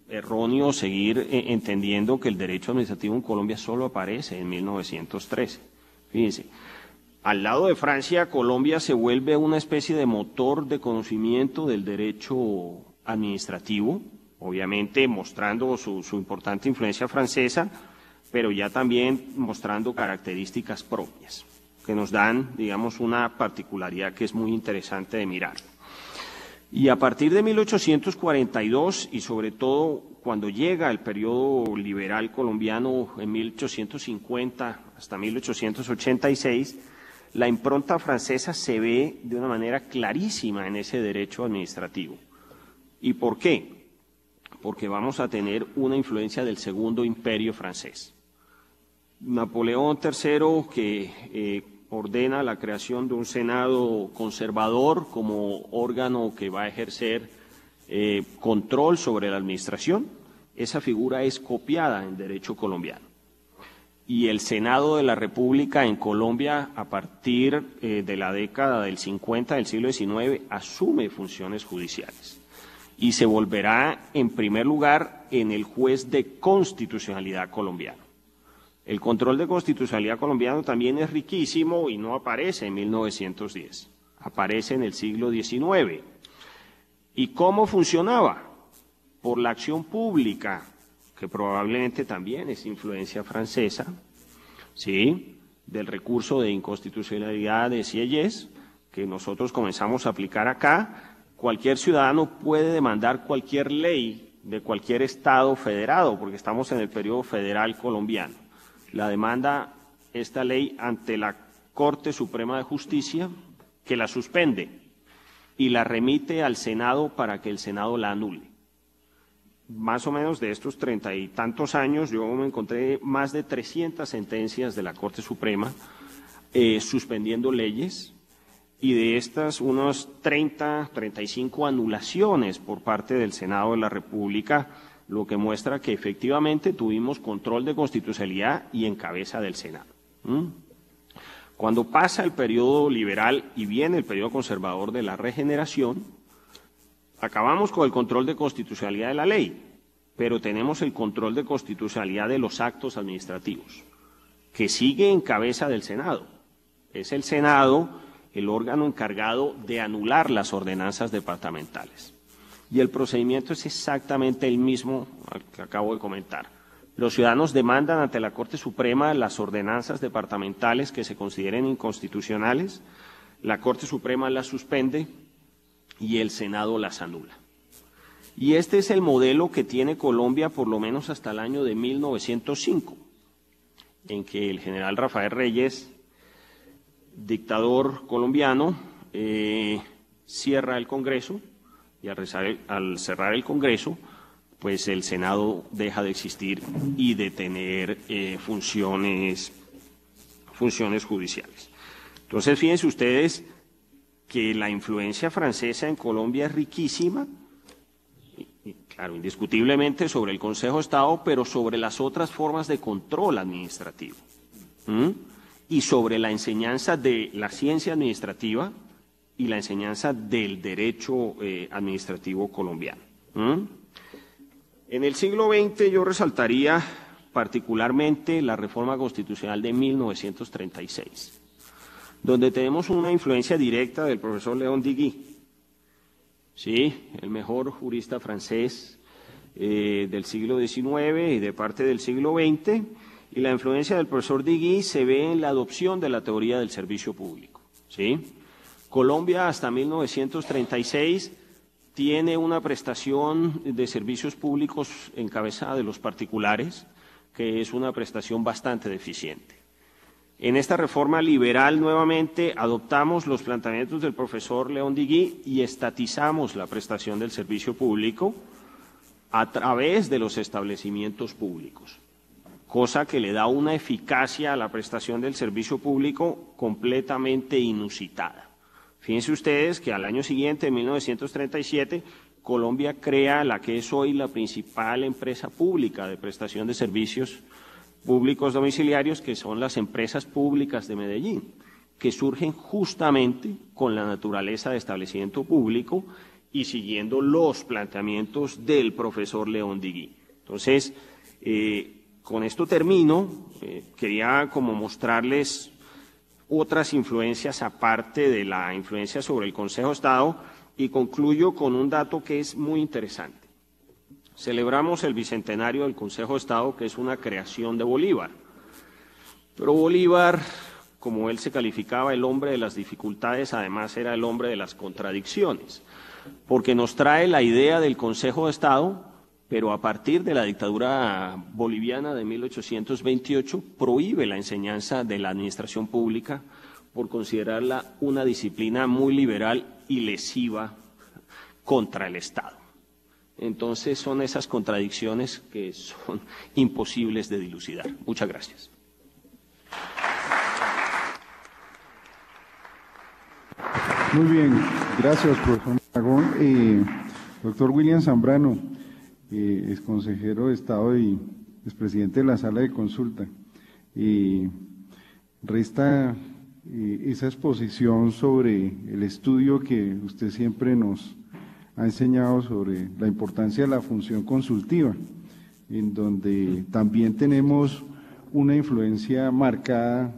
E: erróneo seguir entendiendo que el derecho administrativo en Colombia solo aparece en 1913. Fíjense. Al lado de Francia, Colombia se vuelve una especie de motor de conocimiento del derecho administrativo, obviamente mostrando su importante influencia francesa, pero ya también mostrando características propias, que nos dan, digamos, una particularidad que es muy interesante de mirar. Y a partir de 1842, y sobre todo cuando llega el periodo liberal colombiano en 1850 hasta 1886, la impronta francesa se ve de una manera clarísima en ese derecho administrativo. ¿Y por qué? Porque vamos a tener una influencia del Segundo Imperio francés. Napoleón III, que ordena la creación de un Senado conservador como órgano que va a ejercer control sobre la administración, esa figura es copiada en derecho colombiano. Y el Senado de la República en Colombia, a partir de la década del 50 del siglo XIX, asume funciones judiciales y se volverá, en primer lugar, en el juez de constitucionalidad colombiano. El control de constitucionalidad colombiano también es riquísimo y no aparece en 1910, aparece en el siglo XIX. ¿Y cómo funcionaba? Por la acción pública, que probablemente también es influencia francesa, ¿sí?, del recurso de inconstitucionalidad de Sieyès, que nosotros comenzamos a aplicar acá. Cualquier ciudadano puede demandar cualquier ley de cualquier estado federado, porque estamos en el periodo federal colombiano. La demanda esta ley ante la Corte Suprema de Justicia, que la suspende y la remite al Senado para que el Senado la anule. Más o menos de estos 30 y tantos años, yo me encontré más de 300 sentencias de la Corte Suprema suspendiendo leyes, y de estas unas 35 anulaciones por parte del Senado de la República, lo que muestra que efectivamente tuvimos control de constitucionalidad y en cabeza del Senado. Cuando pasa el periodo liberal y viene el periodo conservador de la regeneración, acabamos con el control de constitucionalidad de la ley, pero tenemos el control de constitucionalidad de los actos administrativos, que sigue en cabeza del Senado. Es el Senado el órgano encargado de anular las ordenanzas departamentales. Y el procedimiento es exactamente el mismo que acabo de comentar. Los ciudadanos demandan ante la Corte Suprema las ordenanzas departamentales que se consideren inconstitucionales, la Corte Suprema las suspende y el Senado las anula. Y este es el modelo que tiene Colombia por lo menos hasta el año de 1905, en que el general Rafael Reyes, dictador colombiano, cierra el Congreso, y al cerrar el Congreso, pues el Senado deja de existir y de tener funciones judiciales. Entonces, fíjense ustedes que la influencia francesa en Colombia es riquísima, y claro, indiscutiblemente sobre el Consejo de Estado, pero sobre las otras formas de control administrativo, y sobre la enseñanza de la ciencia administrativa y la enseñanza del derecho administrativo colombiano. En el siglo XX yo resaltaría particularmente la reforma constitucional de 1936, donde tenemos una influencia directa del profesor León Digui, ¿sí? El mejor jurista francés del siglo XIX y de parte del siglo XX, y la influencia del profesor Digui se ve en la adopción de la teoría del servicio público, ¿sí? Colombia hasta 1936 tiene una prestación de servicios públicos encabezada de los particulares, que es una prestación bastante deficiente. En esta reforma liberal nuevamente adoptamos los planteamientos del profesor León Digui y estatizamos la prestación del servicio público a través de los establecimientos públicos, cosa que le da una eficacia a la prestación del servicio público completamente inusitada. Fíjense ustedes que al año siguiente, en 1937, Colombia crea la que es hoy la principal empresa pública de prestación de servicios públicos domiciliarios, que son las empresas públicas de Medellín, que surgen justamente con la naturaleza de establecimiento público y siguiendo los planteamientos del profesor León Digui. Entonces, con esto termino. Quería como mostrarles otras influencias aparte de la influencia sobre el Consejo de Estado y concluyo con un dato que es muy interesante. Celebramos el bicentenario del Consejo de Estado, que es una creación de Bolívar. Pero Bolívar, como él se calificaba el hombre de las dificultades, además era el hombre de las contradicciones, porque nos trae la idea del Consejo de Estado, pero a partir de la dictadura boliviana de 1828 prohíbe la enseñanza de la administración pública por considerarla una disciplina muy liberal y lesiva contra el Estado. Entonces son esas contradicciones que son imposibles de dilucidar. Muchas gracias.
A: Muy bien, gracias, profesor Aragón. Doctor William Zambrano, ex consejero de Estado y expresidente de la Sala de Consulta. Resta esa exposición sobre el estudio que usted siempre nos ha enseñado sobre la importancia de la función consultiva, en donde también tenemos una influencia marcada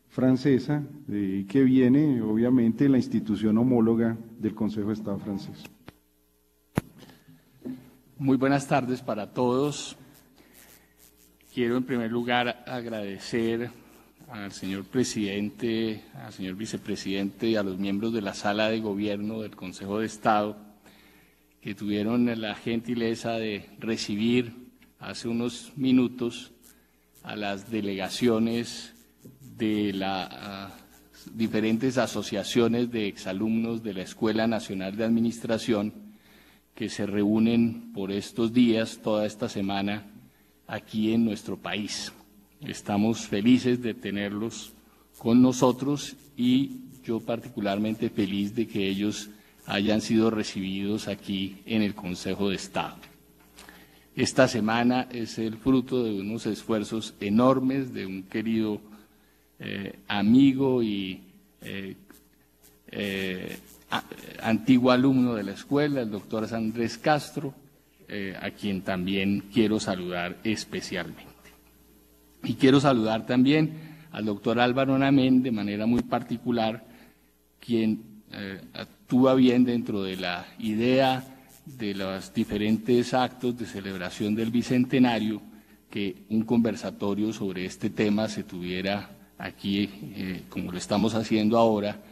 A: francesa que viene obviamente de la institución homóloga del Consejo de Estado francés.
F: Muy buenas tardes para todos. Quiero en primer lugar agradecer al señor presidente, al señor vicepresidente y a los miembros de la Sala de Gobierno del Consejo de Estado que tuvieron la gentileza de recibir hace unos minutos a las delegaciones de las diferentes asociaciones de exalumnos de la Escuela Nacional de Administración que se reúnen por estos días, toda esta semana, aquí en nuestro país. Estamos felices de tenerlos con nosotros y yo particularmente feliz de que ellos hayan sido recibidos aquí en el Consejo de Estado. Esta semana es el fruto de unos esfuerzos enormes de un querido amigo y antiguo alumno de la escuela, el doctor Andrés Castro, a quien también quiero saludar especialmente. Y quiero saludar también al doctor Álvaro Namén de manera muy particular, quien actúa bien dentro de la idea de los diferentes actos de celebración del Bicentenario, que un conversatorio sobre este tema se tuviera aquí, como lo estamos haciendo ahora,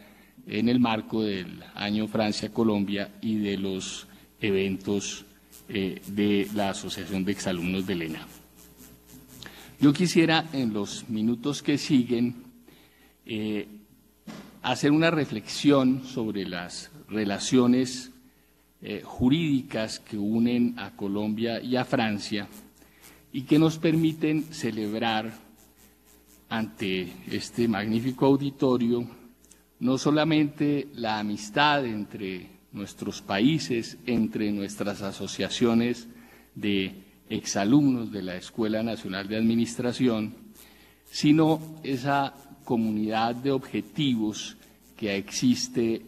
F: en el marco del Año Francia-Colombia y de los eventos de la Asociación de Exalumnos del ENA. Yo quisiera, en los minutos que siguen, hacer una reflexión sobre las relaciones jurídicas que unen a Colombia y a Francia y que nos permiten celebrar ante este magnífico auditorio no solamente la amistad entre nuestros países, entre nuestras asociaciones de exalumnos de la Escuela Nacional de Administración, sino esa comunidad de objetivos que existe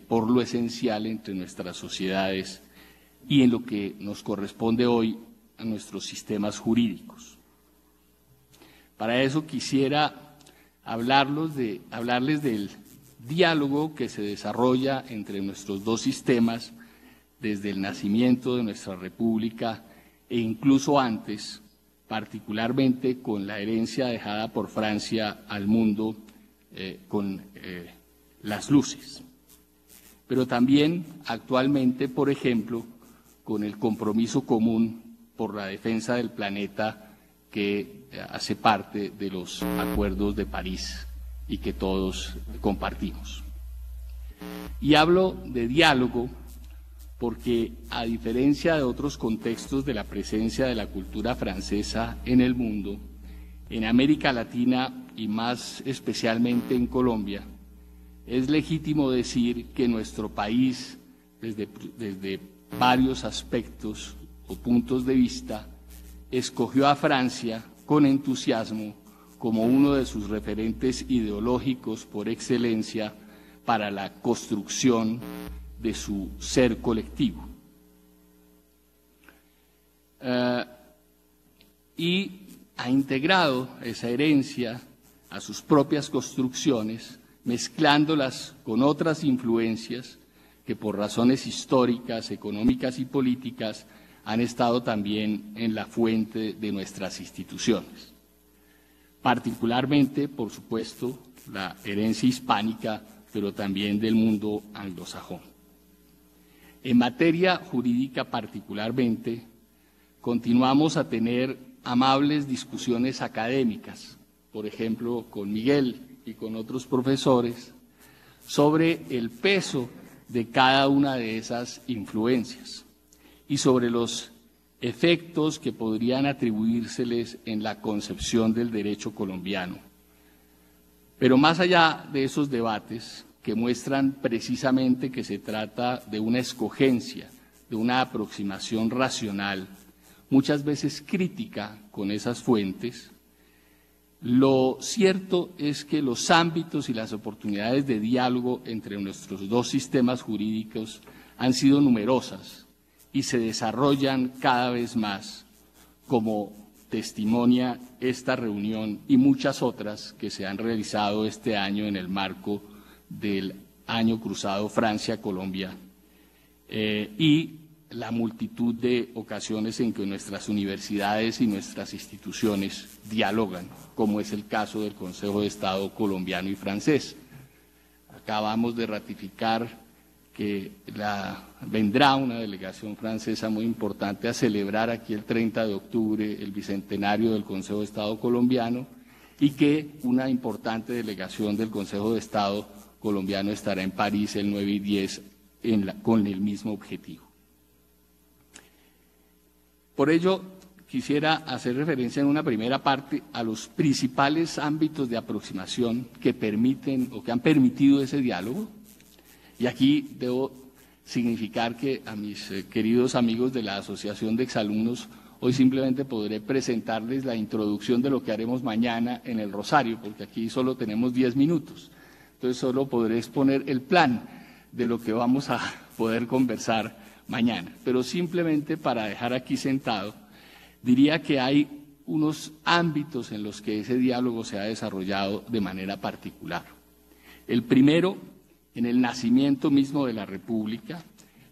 F: por lo esencial entre nuestras sociedades y en lo que nos corresponde hoy a nuestros sistemas jurídicos. Para eso quisiera hablarles del diálogo que se desarrolla entre nuestros dos sistemas desde el nacimiento de nuestra República e incluso antes, particularmente con la herencia dejada por Francia al mundo con las luces. Pero también actualmente, por ejemplo, con el compromiso común por la defensa del planeta que hace parte de los acuerdos de París y que todos compartimos. Y hablo de diálogo porque, a diferencia de otros contextos de la presencia de la cultura francesa en el mundo, en América Latina y más especialmente en Colombia, es legítimo decir que nuestro país, desde varios aspectos o puntos de vista, escogió a Francia con entusiasmo como uno de sus referentes ideológicos por excelencia para la construcción de su ser colectivo. Y ha integrado esa herencia a sus propias construcciones, mezclándolas con otras influencias que por razones históricas, económicas y políticas han estado también en la fuente de nuestras instituciones. Particularmente, por supuesto, la herencia hispánica, pero también del mundo anglosajón. En materia jurídica particularmente, continuamos a tener amables discusiones académicas, por ejemplo, con Miguel y con otros profesores, sobre el peso de cada una de esas influencias y sobre los efectos que podrían atribuírseles en la concepción del derecho colombiano. Pero más allá de esos debates, que muestran precisamente que se trata de una escogencia, de una aproximación racional, muchas veces crítica con esas fuentes, lo cierto es que los ámbitos y las oportunidades de diálogo entre nuestros dos sistemas jurídicos han sido numerosas y se desarrollan cada vez más, como testimonia esta reunión y muchas otras que se han realizado este año en el marco del Año Cruzado Francia-Colombia y la multitud de ocasiones en que nuestras universidades y nuestras instituciones dialogan, como es el caso del Consejo de Estado colombiano y francés. Acabamos de ratificar que vendrá una delegación francesa muy importante a celebrar aquí el 30 de octubre el bicentenario del Consejo de Estado colombiano y que una importante delegación del Consejo de Estado colombiano estará en París el 9 y 10 con el mismo objetivo. Por ello, quisiera hacer referencia en una primera parte a los principales ámbitos de aproximación que permiten o que han permitido ese diálogo. Y aquí debo significar que a mis queridos amigos de la Asociación de Exalumnos, hoy simplemente podré presentarles la introducción de lo que haremos mañana en el Rosario, porque aquí solo tenemos 10 minutos. Entonces solo podré exponer el plan de lo que vamos a poder conversar mañana. Pero simplemente para dejar aquí sentado, diría que hay unos ámbitos en los que ese diálogo se ha desarrollado de manera particular. El primero, en el nacimiento mismo de la República,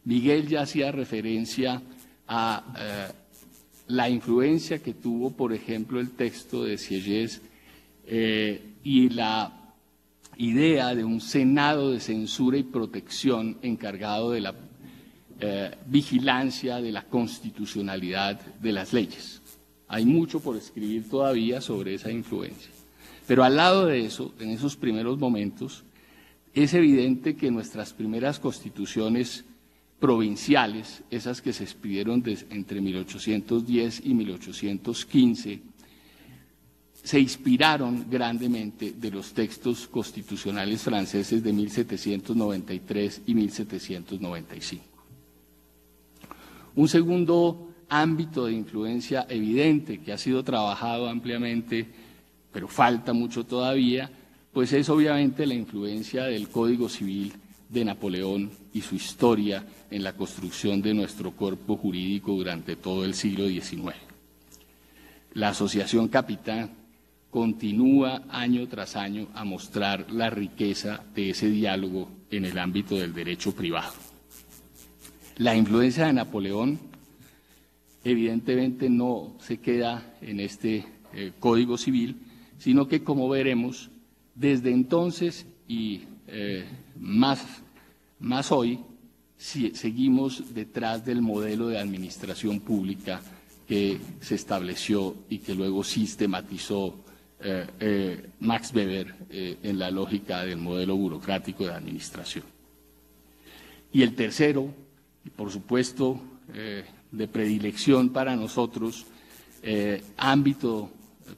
F: Miguel ya hacía referencia a la influencia que tuvo, por ejemplo, el texto de Sieyès y la idea de un Senado de censura y protección encargado de la vigilancia de la constitucionalidad de las leyes. Hay mucho por escribir todavía sobre esa influencia. Pero al lado de eso, en esos primeros momentos, es evidente que nuestras primeras constituciones provinciales, esas que se expidieron entre 1810 y 1815, se inspiraron grandemente de los textos constitucionales franceses de 1793 y 1795. Un segundo ámbito de influencia evidente que ha sido trabajado ampliamente, pero falta mucho todavía, pues es obviamente la influencia del Código Civil de Napoleón y su historia en la construcción de nuestro cuerpo jurídico durante todo el siglo XIX. La Asociación Capitán continúa año tras año a mostrar la riqueza de ese diálogo en el ámbito del derecho privado. La influencia de Napoleón evidentemente no se queda en este Código Civil, sino que, como veremos, desde entonces y más hoy, seguimos detrás del modelo de administración pública que se estableció y que luego sistematizó Max Weber en la lógica del modelo burocrático de administración. Y el tercero, y por supuesto de predilección para nosotros, ámbito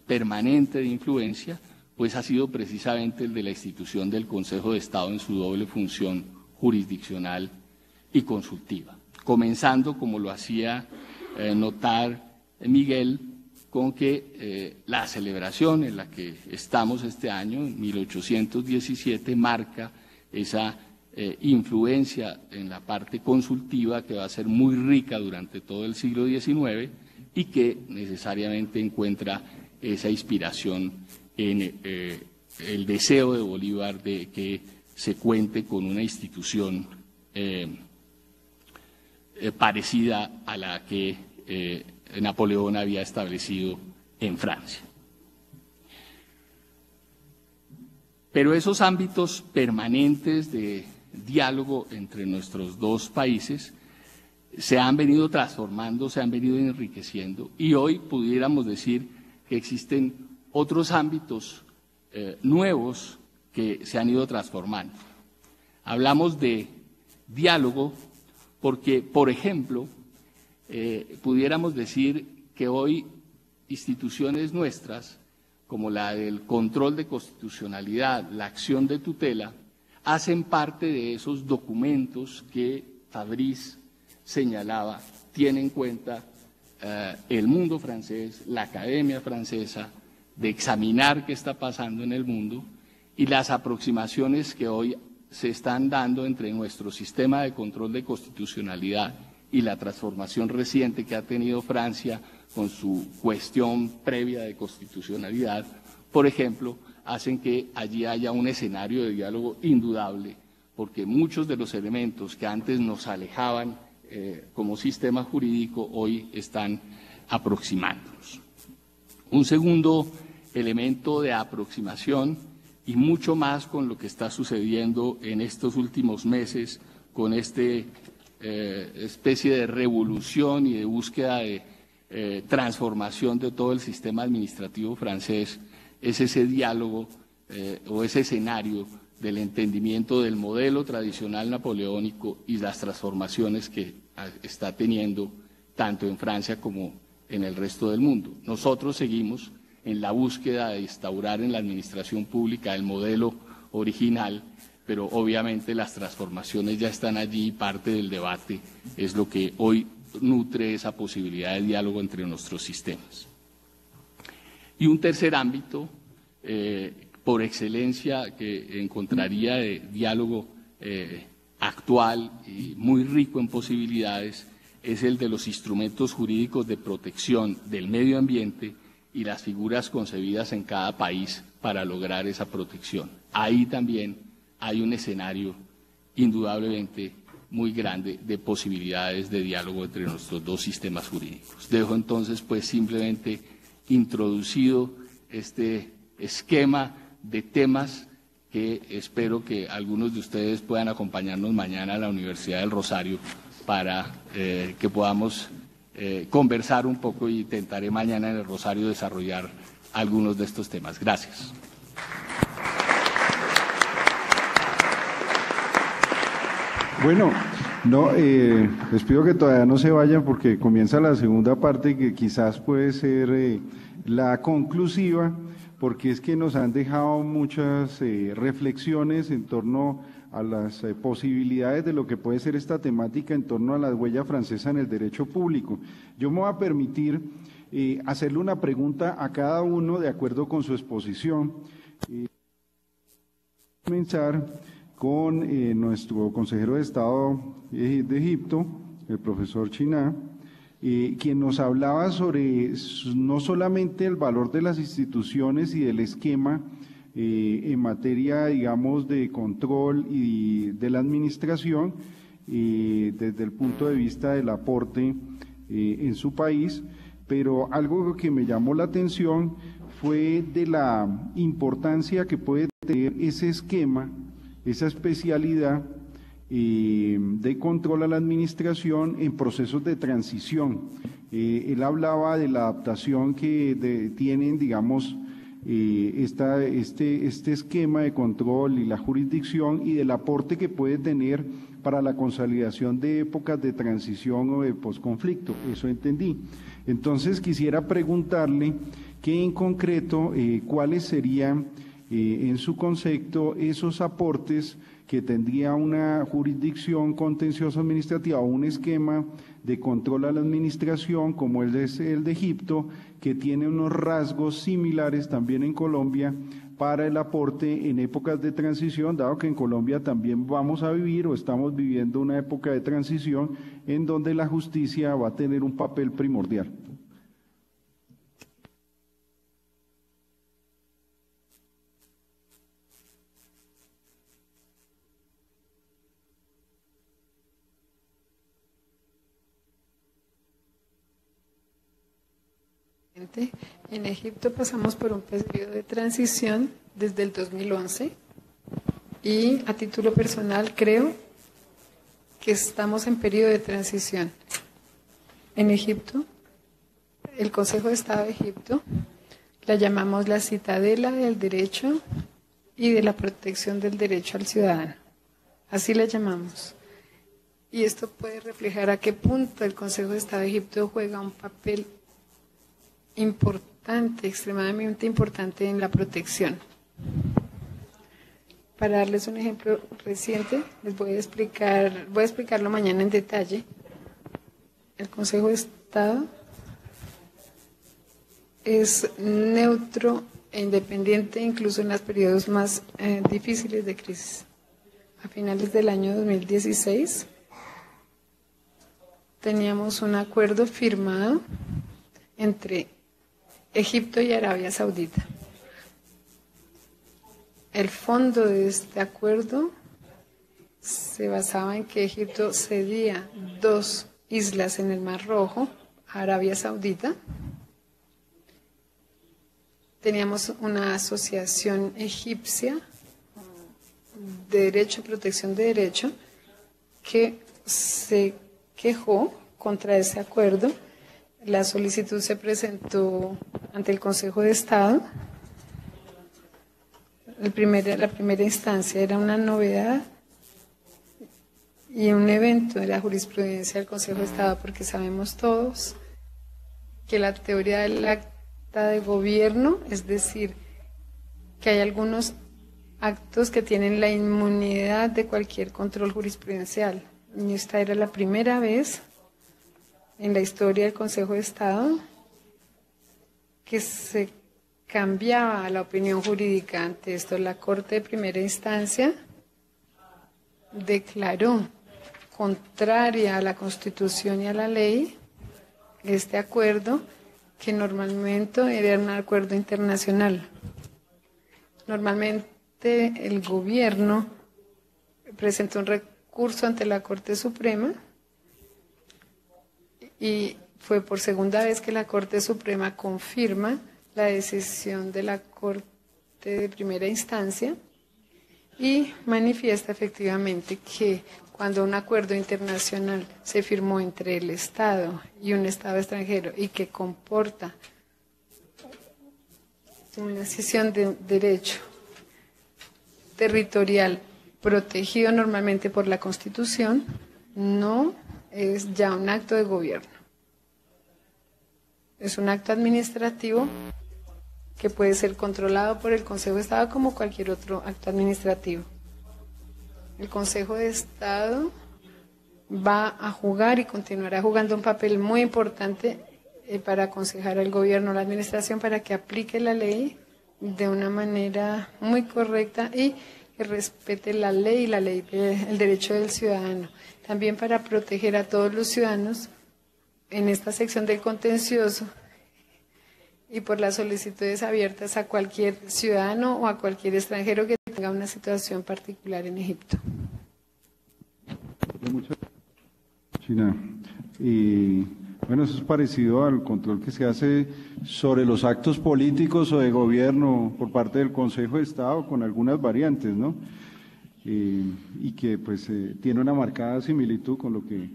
F: permanente de influencia, pues ha sido precisamente el de la institución del Consejo de Estado en su doble función jurisdiccional y consultiva, comenzando, como lo hacía notar Miguel, con que la celebración en la que estamos este año, en 1817, marca esa influencia en la parte consultiva que va a ser muy rica durante todo el siglo XIX y que necesariamente encuentra esa inspiración en el deseo de Bolívar de que se cuente con una institución parecida a la que Napoleón había establecido en Francia. Pero esos ámbitos permanentes de diálogo entre nuestros dos países se han venido transformando, se han venido enriqueciendo, y hoy pudiéramos decir que existen otros ámbitos nuevos que se han ido transformando. Hablamos de diálogo porque, por ejemplo, pudiéramos decir que hoy instituciones nuestras, como la del control de constitucionalidad, la acción de tutela, hacen parte de esos documentos que Fabrice señalaba, tiene en cuenta el mundo francés, la academia francesa, de examinar qué está pasando en el mundo y las aproximaciones que hoy se están dando entre nuestro sistema de control de constitucionalidad y la transformación reciente que ha tenido Francia con su cuestión previa de constitucionalidad, por ejemplo, hacen que allí haya un escenario de diálogo indudable, porque muchos de los elementos que antes nos alejaban como sistema jurídico hoy están aproximándonos. Un segundo elemento de aproximación, y mucho más con lo que está sucediendo en estos últimos meses, con esta especie de revolución y de búsqueda de transformación de todo el sistema administrativo francés, es ese diálogo o ese escenario del entendimiento del modelo tradicional napoleónico y las transformaciones que está teniendo tanto en Francia como en el resto del mundo. Nosotros seguimos en la búsqueda de instaurar en la administración pública el modelo original, pero obviamente las transformaciones ya están allí y parte del debate es lo que hoy nutre esa posibilidad de diálogo entre nuestros sistemas. Y un tercer ámbito, por excelencia, que encontraría de diálogo actual y muy rico en posibilidades, es el de los instrumentos jurídicos de protección del medio ambiente y las figuras concebidas en cada país para lograr esa protección. Ahí también hay un escenario indudablemente muy grande de posibilidades de diálogo entre nuestros dos sistemas jurídicos. Dejo entonces pues simplemente introducido este esquema de temas que espero que algunos de ustedes puedan acompañarnos mañana a la Universidad del Rosario para que podamos conversar un poco, y intentaré mañana en el Rosario desarrollar algunos de estos temas. Gracias.
A: Bueno, no, les pido que todavía no se vayan porque comienza la segunda parte que quizás puede ser la conclusiva, porque es que nos han dejado muchas reflexiones en torno a las posibilidades de lo que puede ser esta temática en torno a la huella francesa en el derecho público. Yo me voy a permitir hacerle una pregunta a cada uno de acuerdo con su exposición. Comenzar con nuestro consejero de Estado de Egipto, el profesor Chiná, quien nos hablaba sobre no solamente el valor de las instituciones y del esquema en materia, digamos, de control y de la administración, desde el punto de vista del aporte en su país, pero algo que me llamó la atención fue de la importancia que puede tener ese esquema, esa especialidad de control a la administración en procesos de transición. Él hablaba de la adaptación que tienen, digamos, este esquema de control y la jurisdicción y del aporte que puede tener para la consolidación de épocas de transición o de posconflicto. Eso entendí. Entonces quisiera preguntarle que en concreto cuáles serían en su concepto esos aportes que tendría una jurisdicción contencioso administrativa o un esquema de control a la administración como es el de Egipto, que tiene unos rasgos similares también en Colombia para el aporte en épocas de transición, dado que en Colombia también vamos a vivir o estamos viviendo una época de transición en donde la justicia va a tener un papel primordial.
C: En Egipto pasamos por un periodo de transición desde el 2011 y a título personal creo que estamos en periodo de transición. En Egipto, el Consejo de Estado de Egipto la llamamos la citadela del derecho y de la protección del derecho al ciudadano. Así la llamamos. Y esto puede reflejar a qué punto el Consejo de Estado de Egipto juega un papel importante, extremadamente importante en la protección. Para darles un ejemplo reciente, les voy a explicarlo mañana en detalle. El Consejo de Estado es neutro e independiente incluso en los periodos más difíciles de crisis. A finales del año 2016 teníamos un acuerdo firmado entre Egipto y Arabia Saudita. El fondo de este acuerdo se basaba en que Egipto cedía 2 islas en el Mar Rojo a Arabia Saudita. Teníamos una asociación egipcia de derecho, protección de derecho, que se quejó contra ese acuerdo. La solicitud se presentó ante el Consejo de Estado. La primera instancia era una novedad y un evento de la jurisprudencia del Consejo de Estado, porque sabemos todos que la teoría del acta de gobierno, es decir, que hay algunos actos que tienen la inmunidad de cualquier control jurisprudencial. Y esta era la primera vez en la historia del Consejo de Estado que se cambiaba la opinión jurídica ante esto. La Corte de Primera Instancia declaró contraria a la Constitución y a la ley este acuerdo, que normalmente era un acuerdo internacional. Normalmente el gobierno presentó un recurso ante la Corte Suprema y fue por segunda vez que la Corte Suprema confirma la decisión de la Corte de Primera Instancia y manifiesta efectivamente que cuando un acuerdo internacional se firmó entre el Estado y un Estado extranjero y que comporta una cesión de derecho territorial protegido normalmente por la Constitución, no es ya un acto de gobierno. Es un acto administrativo que puede ser controlado por el Consejo de Estado como cualquier otro acto administrativo. El Consejo de Estado va a jugar y continuará jugando un papel muy importante para aconsejar al gobierno, a la administración, para que aplique la ley de una manera muy correcta y que respete la ley y el derecho del ciudadano. También para proteger a todos los ciudadanos en esta sección del contencioso y por las solicitudes abiertas a cualquier ciudadano o a cualquier extranjero que tenga una situación particular en Egipto.
A: China. Bueno, eso es parecido al control que se hace sobre los actos políticos o de gobierno por parte del Consejo de Estado, con algunas variantes, ¿no? Y que pues tiene una marcada similitud con lo que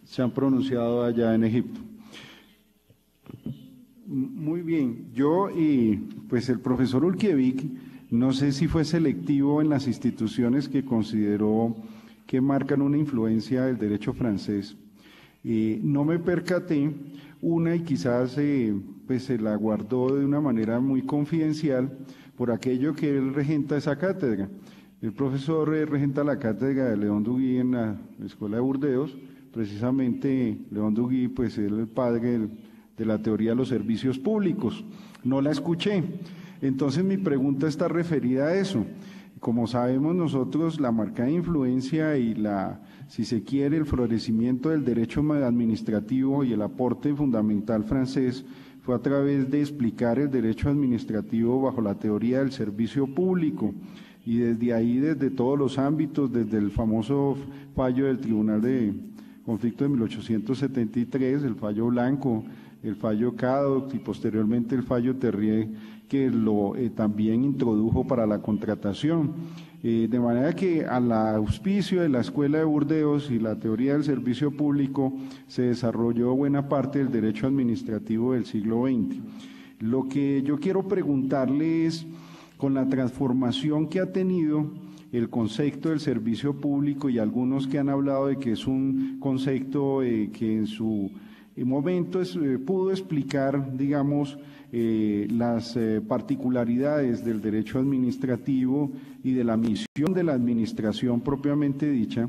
A: se han pronunciado allá en Egipto. Muy bien, yo y pues el profesor Ulkiewicz, no sé si fue selectivo en las instituciones que consideró que marcan una influencia del derecho francés. No me percaté una y quizás pues se la guardó de una manera muy confidencial por aquello que él regenta esa cátedra. El profesor regenta la cátedra de León Duguí en la Escuela de Burdeos. Precisamente León Duguí pues es el padre de la teoría de los servicios públicos. No la escuché. Entonces mi pregunta está referida a eso. Como sabemos nosotros, la marcada influencia y si se quiere, el florecimiento del derecho administrativo y el aporte fundamental francés fue a través de explicar el derecho administrativo bajo la teoría del servicio público. Y desde ahí, desde todos los ámbitos, desde el famoso fallo del Tribunal de Conflicto de 1873, el fallo Blanco, el fallo Cadot y posteriormente el fallo Terrier, que lo también introdujo para la contratación. De manera que al auspicio de la Escuela de Burdeos y la teoría del servicio público se desarrolló buena parte del derecho administrativo del siglo XX. Lo que yo quiero preguntarle es, con la transformación que ha tenido el concepto del servicio público y algunos que han hablado de que es un concepto que en su momento pudo explicar, digamos, las particularidades del derecho administrativo y de la misión de la administración propiamente dicha,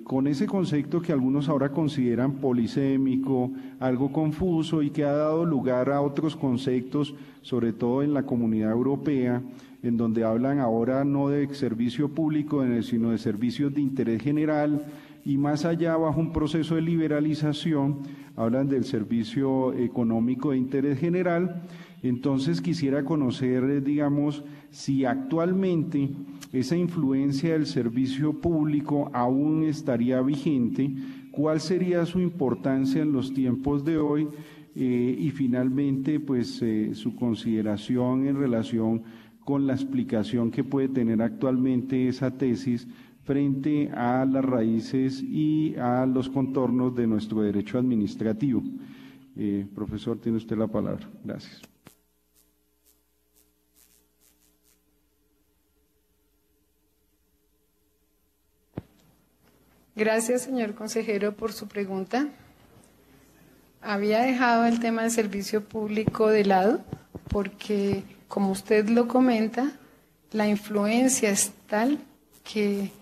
A: con ese concepto que algunos ahora consideran polisémico, algo confuso y que ha dado lugar a otros conceptos, sobre todo en la Comunidad Europea, en donde hablan ahora no de servicio público, sino de servicios de interés general, y más allá, bajo un proceso de liberalización, hablan del servicio económico de interés general. Entonces quisiera conocer, digamos, si actualmente esa influencia del servicio público aún estaría vigente, cuál sería su importancia en los tiempos de hoy y finalmente pues su consideración en relación con la explicación que puede tener actualmente esa tesis frente a las raíces y a los contornos de nuestro derecho administrativo. Profesor, tiene usted la palabra. Gracias.
C: Gracias, señor consejero, por su pregunta. Había dejado el tema del servicio público de lado porque, como usted lo comenta, la influencia es tal que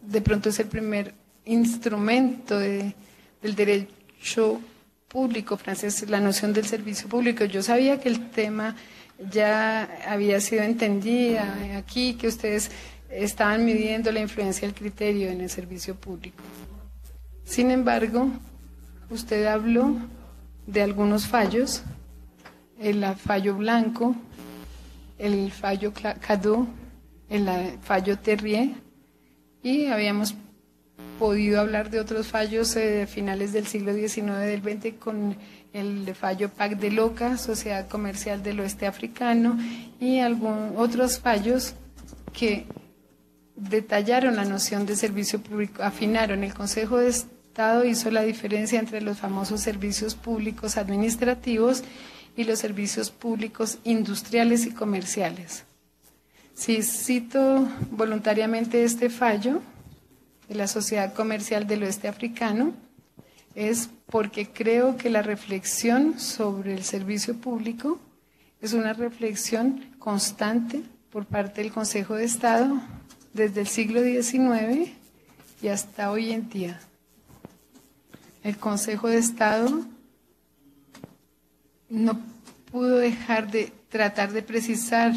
C: de pronto es el primer instrumento del derecho público francés, la noción del servicio público. Yo sabía que el tema ya había sido entendida aquí, que ustedes estaban midiendo la influencia del criterio en el servicio público. Sin embargo, usted habló de algunos fallos, el fallo Blanco, el fallo Cadot, el fallo Terrier, y habíamos podido hablar de otros fallos de finales del siglo XIX, del XX, con el fallo PAC de Loca, Sociedad Comercial del Oeste Africano, y otros fallos que detallaron la noción de servicio público, afinaron. El Consejo de Estado hizo la diferencia entre los famosos servicios públicos administrativos y los servicios públicos industriales y comerciales. Si cito voluntariamente este fallo de la Sociedad Comercial del Oeste Africano, es porque creo que la reflexión sobre el servicio público es una reflexión constante por parte del Consejo de Estado desde el siglo XIX y hasta hoy en día. El Consejo de Estado no pudo dejar de tratar de precisar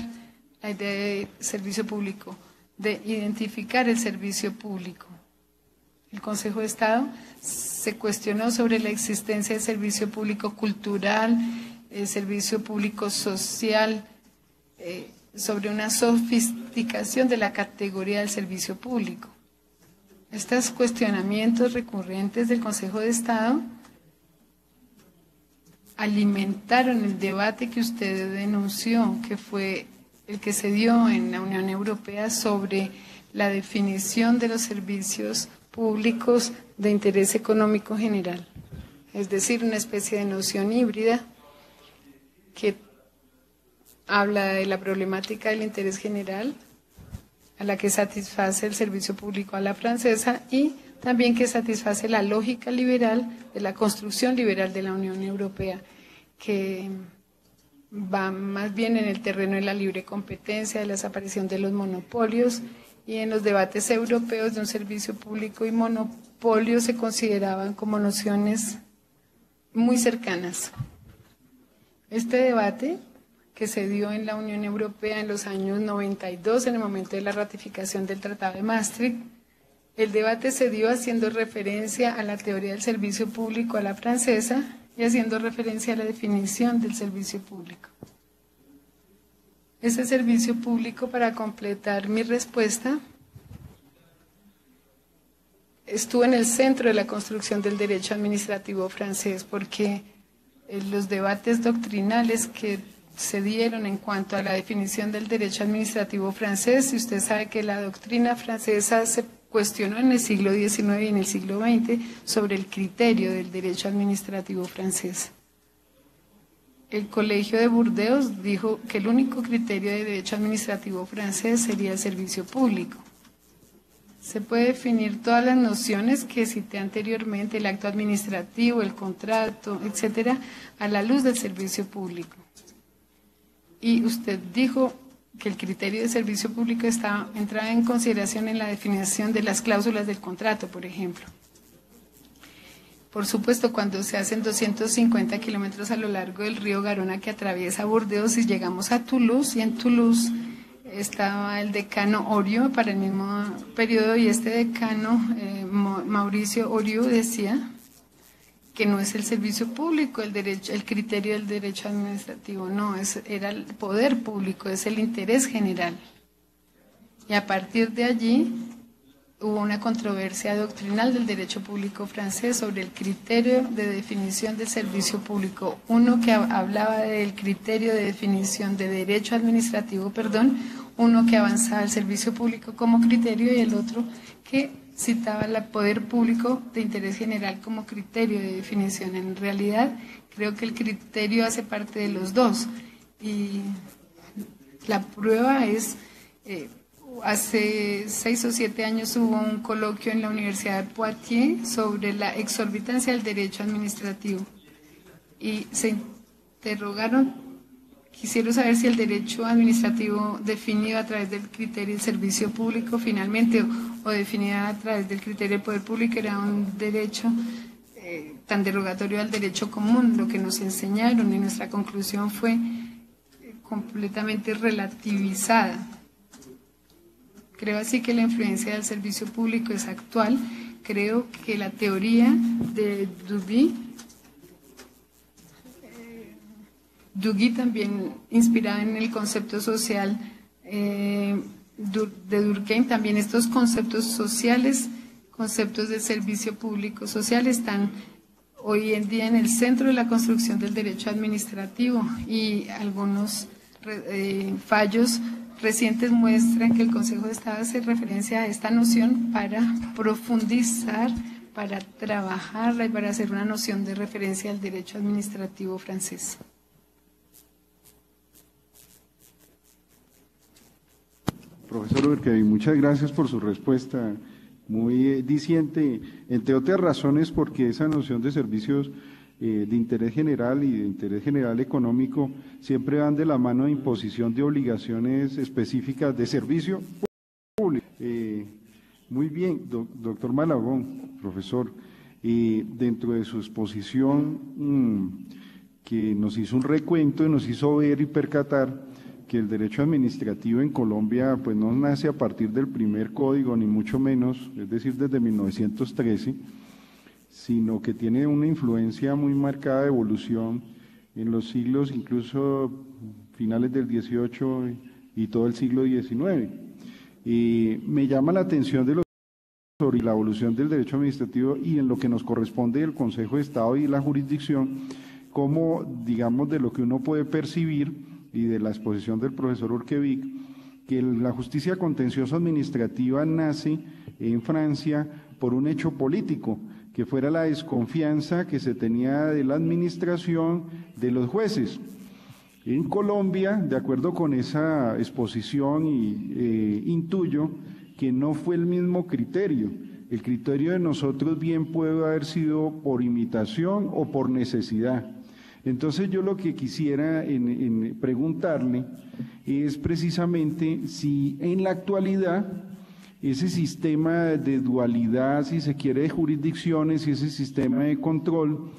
C: la idea de servicio público. de identificar el servicio público. El Consejo de Estado se cuestionó sobre la existencia del servicio público cultural, el servicio público social, sobre una sofisticación de la categoría del servicio público. Estos cuestionamientos recurrentes del Consejo de Estado alimentaron el debate que usted denunció, que fue el que se dio en la Unión Europea sobre la definición de los servicios públicos de interés económico general. Es decir, una especie de noción híbrida que habla de la problemática del interés general, a la que satisface el servicio público a la francesa y también que satisface la lógica liberal de la construcción liberal de la Unión Europea, que va más bien en el terreno de la libre competencia, de la desaparición de los monopolios, y en los debates europeos de un servicio público y monopolio se consideraban como nociones muy cercanas. Este debate que se dio en la Unión Europea en los años 92, en el momento de la ratificación del Tratado de Maastricht, el debate se dio haciendo referencia a la teoría del servicio público a la francesa y haciendo referencia a la definición del servicio público. Ese servicio público, para completar mi respuesta, estuvo en el centro de la construcción del derecho administrativo francés, porque los debates doctrinales que se dieron en cuanto a la definición del derecho administrativo francés, y usted sabe que la doctrina francesa se cuestionó en el siglo XIX y en el siglo XX sobre el criterio del derecho administrativo francés. El Colegio de Burdeos dijo que el único criterio de derecho administrativo francés sería el servicio público. Se puede definir todas las nociones que cité anteriormente, el acto administrativo, el contrato, etcétera, a la luz del servicio público. Y usted dijo que el criterio de servicio público entraba en consideración en la definición de las cláusulas del contrato, por ejemplo. Por supuesto, cuando se hacen 250 kilómetros a lo largo del río Garona que atraviesa Burdeos y llegamos a Toulouse, y en Toulouse estaba el decano Oriot para el mismo periodo, y este decano, Mauricio Oriot, decía que no es el servicio público el criterio del derecho administrativo, no, era el poder público, es el interés general. Y a partir de allí hubo una controversia doctrinal del derecho público francés sobre el criterio de definición del servicio público. Uno que hablaba del criterio de definición de derecho administrativo, uno que avanzaba el servicio público como criterio y el otro que citaba el poder público de interés general como criterio de definición. En realidad, creo que el criterio hace parte de los dos. Y la prueba es, hace 6 o 7 años hubo un coloquio en la Universidad de Poitiers sobre la exorbitancia del derecho administrativo. Y se interrogaron, quisiera saber si el derecho administrativo definido a través del criterio del servicio público finalmente o definido a través del criterio del poder público era un derecho tan derogatorio al derecho común. Lo que nos enseñaron y nuestra conclusión fue completamente relativizada. Creo así que la influencia del servicio público es actual. Creo que la teoría de Duguy también inspirada en el concepto social de Durkheim, también estos conceptos sociales, conceptos de servicio público social están hoy en día en el centro de la construcción del derecho administrativo, y algunos fallos recientes muestran que el Consejo de Estado hace referencia a esta noción para profundizar, para trabajarla y para hacer una noción de referencia al derecho administrativo francés.
A: Profesor Urquevi, muchas gracias por su respuesta, muy diciente, entre otras razones porque esa noción de servicios de interés general y de interés general económico siempre van de la mano de imposición de obligaciones específicas de servicio público. Muy bien, doctor Malagón, profesor, dentro de su exposición que nos hizo un recuento y nos hizo ver y percatar que el derecho administrativo en Colombia pues no nace a partir del primer código, ni mucho menos, es decir, desde 1913, sino que tiene una influencia muy marcada de evolución en los siglos, incluso finales del XVIII y todo el siglo XIX. Me llama la atención de los sobre la evolución del derecho administrativo y en lo que nos corresponde del Consejo de Estado y la jurisdicción, como, digamos, de lo que uno puede percibir y de la exposición del profesor Urquevic, que la justicia contenciosa administrativa nace en Francia por un hecho político, que fuera la desconfianza que se tenía de la administración de los jueces. En Colombia, de acuerdo con esa exposición, intuyo que no fue el mismo criterio. El criterio de nosotros bien puede haber sido por imitación o por necesidad. Entonces yo lo que quisiera preguntarle es precisamente si en la actualidad ese sistema de dualidad, si se quiere, de jurisdicciones y ese sistema de control,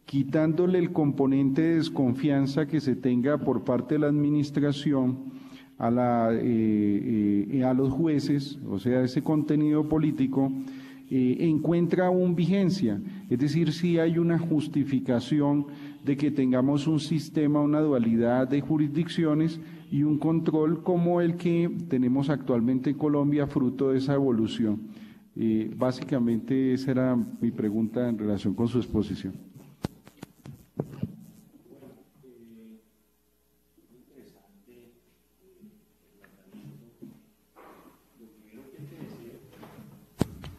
A: quitándole el componente de desconfianza que se tenga por parte de la administración a los jueces, o sea, ese contenido político, encuentra aún vigencia, es decir, si hay una justificación de que tengamos un sistema, una dualidad de jurisdicciones y un control como el que tenemos actualmente en Colombia, fruto de esa evolución. Básicamente esa era mi pregunta en relación con su exposición.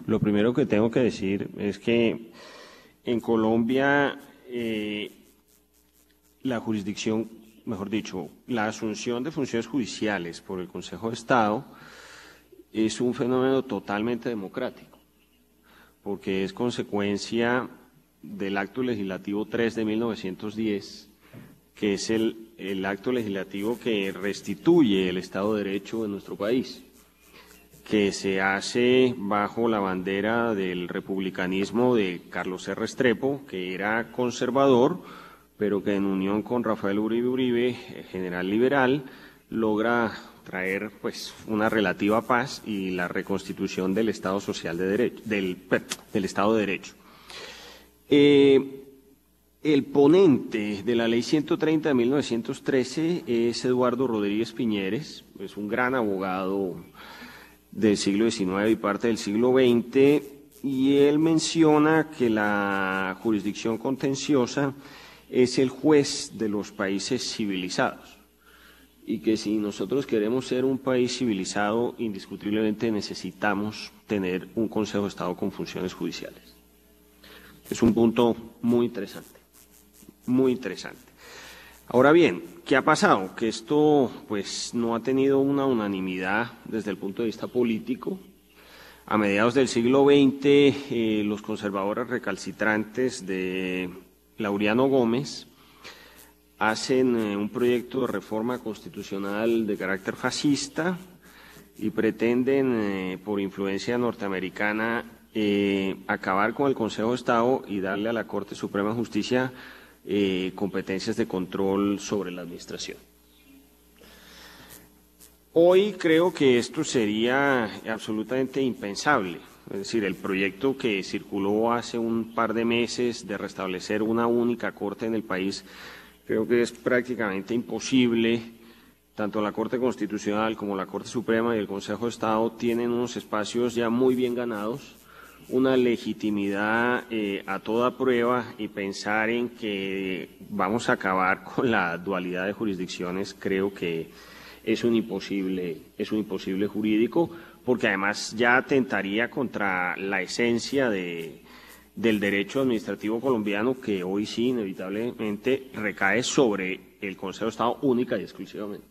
E: Lo primero que tengo que decir es que en Colombia la jurisdicción, mejor dicho, la asunción de funciones judiciales por el Consejo de Estado es un fenómeno totalmente democrático, porque es consecuencia del Acto Legislativo 3 de 1910, que es el acto legislativo que restituye el Estado de Derecho en nuestro país, que se hace bajo la bandera del republicanismo de Carlos R. Restrepo, que era conservador, pero que en unión con Rafael Uribe, general liberal, logra traer pues una relativa paz y la reconstitución del Estado social de derecho, del Estado de Derecho. El ponente de la Ley 130 de 1913 es Eduardo Rodríguez Piñeres, es un gran abogado del siglo XIX y parte del siglo XX, y él menciona que la jurisdicción contenciosa es el juez de los países civilizados y que si nosotros queremos ser un país civilizado, indiscutiblemente necesitamos tener un Consejo de Estado con funciones judiciales. Es un punto muy interesante, muy interesante. Ahora bien, ¿qué ha pasado? Que esto pues no ha tenido una unanimidad desde el punto de vista político. A mediados del siglo XX, los conservadores recalcitrantes de Laureano Gómez hacen un proyecto de reforma constitucional de carácter fascista y pretenden, por influencia norteamericana, acabar con el Consejo de Estado y darle a la Corte Suprema de Justicia competencias de control sobre la administración. Hoy creo que esto sería absolutamente impensable. Es decir, el proyecto que circuló hace un par de meses de restablecer una única corte en el país, creo que es prácticamente imposible. Tanto la Corte Constitucional como la Corte Suprema y el Consejo de Estado tienen unos espacios ya muy bien ganados, una legitimidad a toda prueba, y pensar en que vamos a acabar con la dualidad de jurisdicciones creo que es un imposible jurídico, porque además ya atentaría contra la esencia del derecho administrativo colombiano, que hoy sí inevitablemente recae sobre el Consejo de Estado única y exclusivamente.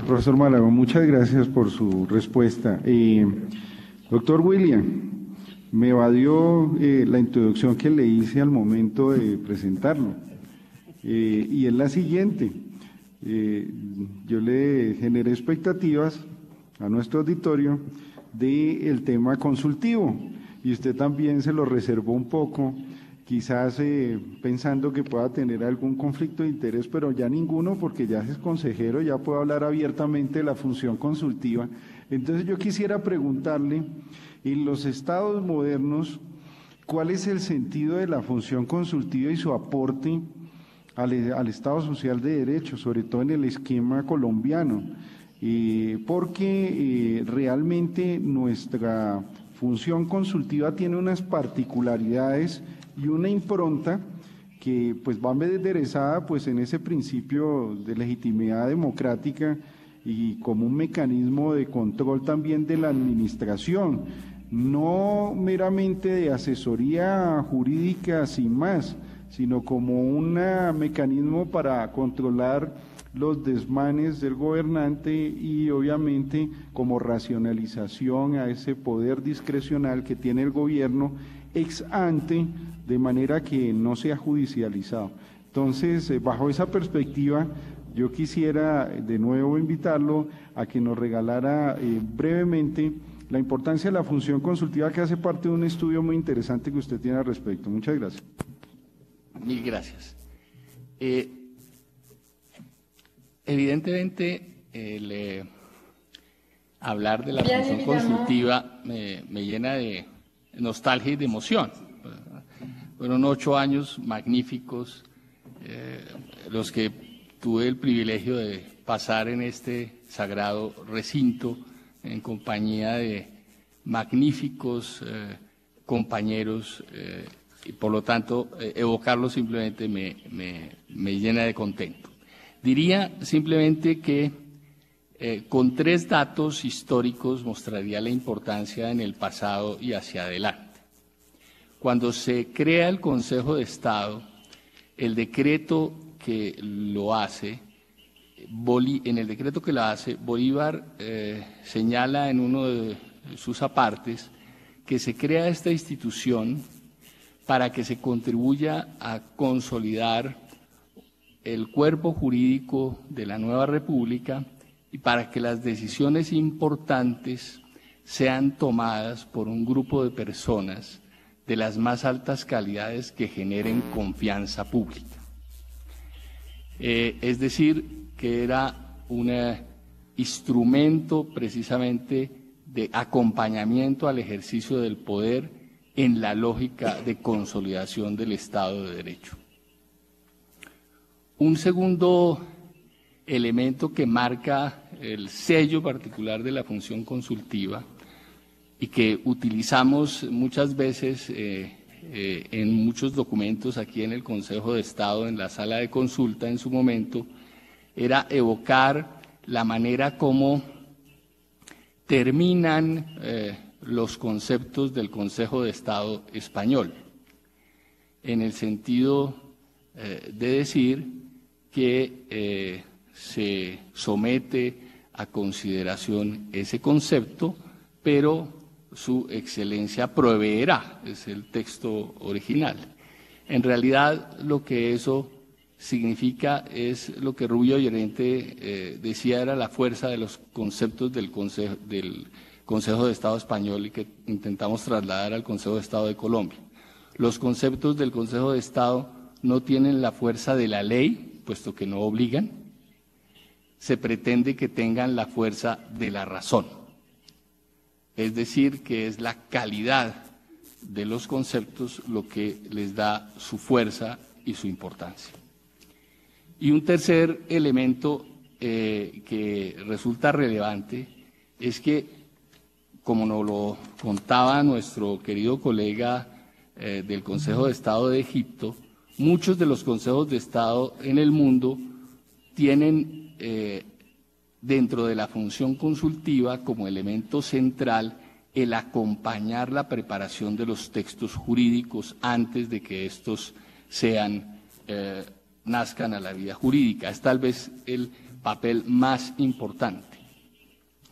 A: Profesor Málago, muchas gracias por su respuesta. Doctor William, me evadió la introducción que le hice al momento de presentarlo, y es la siguiente. Yo le generé expectativas a nuestro auditorio del tema consultivo, y usted también se lo reservó un poco quizás pensando que pueda tener algún conflicto de interés, pero ya ninguno, porque ya es consejero, ya puede hablar abiertamente de la función consultiva. Entonces yo quisiera preguntarle, en los estados modernos, ¿cuál es el sentido de la función consultiva y su aporte al Estado Social de Derecho, sobre todo en el esquema colombiano? Porque realmente nuestra función consultiva tiene unas particularidades y una impronta que pues va enderezada pues en ese principio de legitimidad democrática y como un mecanismo de control también de la administración, no meramente de asesoría jurídica sin más, sino como un mecanismo para controlar los desmanes del gobernante y obviamente como racionalización a ese poder discrecional que tiene el gobierno ex ante, de manera que no sea judicializado. Entonces, bajo esa perspectiva, yo quisiera de nuevo invitarlo a que nos regalara brevemente la importancia de la función consultiva, que hace parte de un estudio muy interesante que usted tiene al respecto. Muchas gracias.
F: Mil gracias. Evidentemente, hablar de la función consultiva me llena de nostalgia y de emoción. Fueron 8 años magníficos los que tuve el privilegio de pasar en este sagrado recinto en compañía de magníficos compañeros y por lo tanto evocarlo simplemente me llena de contento. Diría simplemente que con 3 datos históricos mostraría la importancia en el pasado y hacia adelante. Cuando se crea el Consejo de Estado, el decreto que lo hace, Bolívar señala en uno de sus apartes que se crea esta institución para que se contribuya a consolidar el cuerpo jurídico de la nueva república y para que las decisiones importantes sean tomadas por un grupo de personas de las más altas calidades que generen confianza pública. Es decir, que era un instrumento precisamente de acompañamiento al ejercicio del poder en la lógica de consolidación del Estado de Derecho. Un segundo elemento que marca el sello particular de la función consultiva y que utilizamos muchas veces en muchos documentos aquí en el Consejo de Estado, en la sala de consulta en su momento, era evocar la manera como terminan los conceptos del Consejo de Estado español, en el sentido de decir que se somete a consideración ese concepto, pero su excelencia proveerá, es el texto original. En realidad, lo que eso significa es lo que Rubio Llorente decía era la fuerza de los conceptos del Consejo de Estado español y que intentamos trasladar al Consejo de Estado de Colombia. Los conceptos del Consejo de Estado no tienen la fuerza de la ley, puesto que no obligan, se pretende que tengan la fuerza de la razón. Es decir, que es la calidad de los conceptos lo que les da su fuerza y su importancia. Y un tercer elemento que resulta relevante es que, como nos lo contaba nuestro querido colega del Consejo de Estado de Egipto, muchos de los consejos de Estado en el mundo tienen dentro de la función consultiva como elemento central el acompañar la preparación de los textos jurídicos antes de que estos nazcan a la vida jurídica. Es tal vez el papel más importante.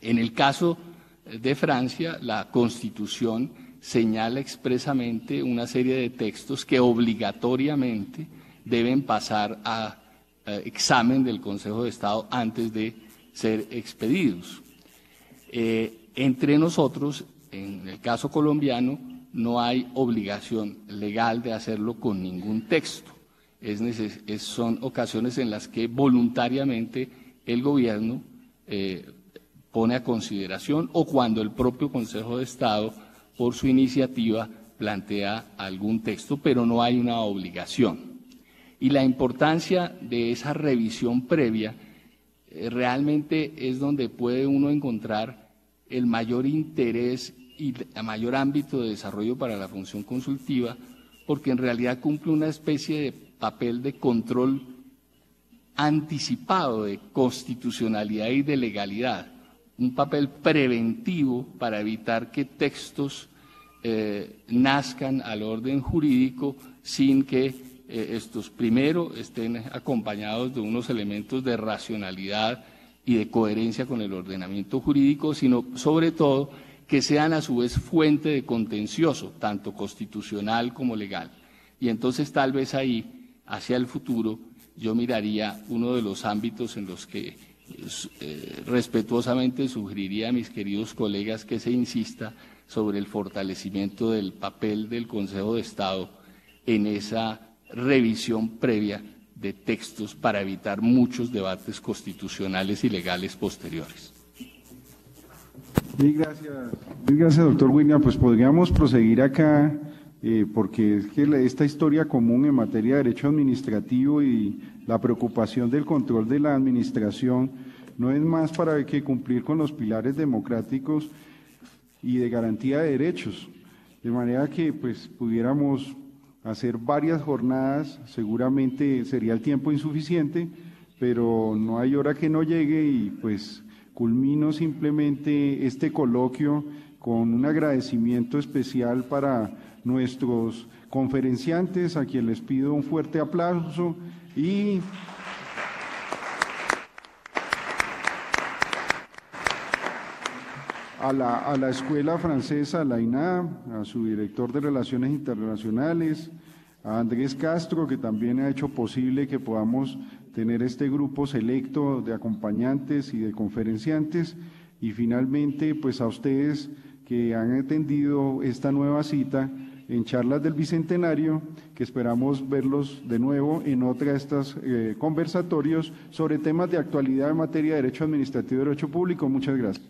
F: En el caso de Francia, la Constitución señala expresamente una serie de textos que obligatoriamente deben pasar a examen del Consejo de Estado antes de ser expedidos. Entre nosotros, en el caso colombiano, no hay obligación legal de hacerlo con ningún texto. Son ocasiones en las que voluntariamente el gobierno pone a consideración o cuando el propio Consejo de Estado, por su iniciativa, plantea algún texto, pero no hay una obligación. Y la importancia de esa revisión previa realmente es donde puede uno encontrar el mayor interés y el mayor ámbito de desarrollo para la función consultiva, porque en realidad cumple una especie de papel de control anticipado de constitucionalidad y de legalidad, un papel preventivo para evitar que textos nazcan al orden jurídico sin que estos primero estén acompañados de unos elementos de racionalidad y de coherencia con el ordenamiento jurídico, sino sobre todo que sean a su vez fuente de contencioso, tanto constitucional como legal. Y entonces tal vez ahí, hacia el futuro, yo miraría uno de los ámbitos en los que respetuosamente sugeriría a mis queridos colegas que se insista sobre el fortalecimiento del papel del Consejo de Estado en esa revisión previa de textos para evitar muchos debates constitucionales y legales posteriores.
A: Mil gracias, doctor William. Pues podríamos proseguir acá, porque es que esta historia común en materia de derecho administrativo y la preocupación del control de la administración no es más para que cumplir con los pilares democráticos y de garantía de derechos, de manera que pues pudiéramos hacer varias jornadas, seguramente sería el tiempo insuficiente, pero no hay hora que no llegue y pues culmino simplemente este coloquio con un agradecimiento especial para nuestros conferenciantes, a quienes les pido un fuerte aplauso y a la Escuela Francesa, la INA, a su director de Relaciones Internacionales, a Andrés Castro, que también ha hecho posible que podamos tener este grupo selecto de acompañantes y de conferenciantes, y finalmente pues a ustedes que han atendido esta nueva cita en Charlas del Bicentenario, que esperamos verlos de nuevo en otra de estos conversatorios sobre temas de actualidad en materia de derecho administrativo y derecho público. Muchas gracias.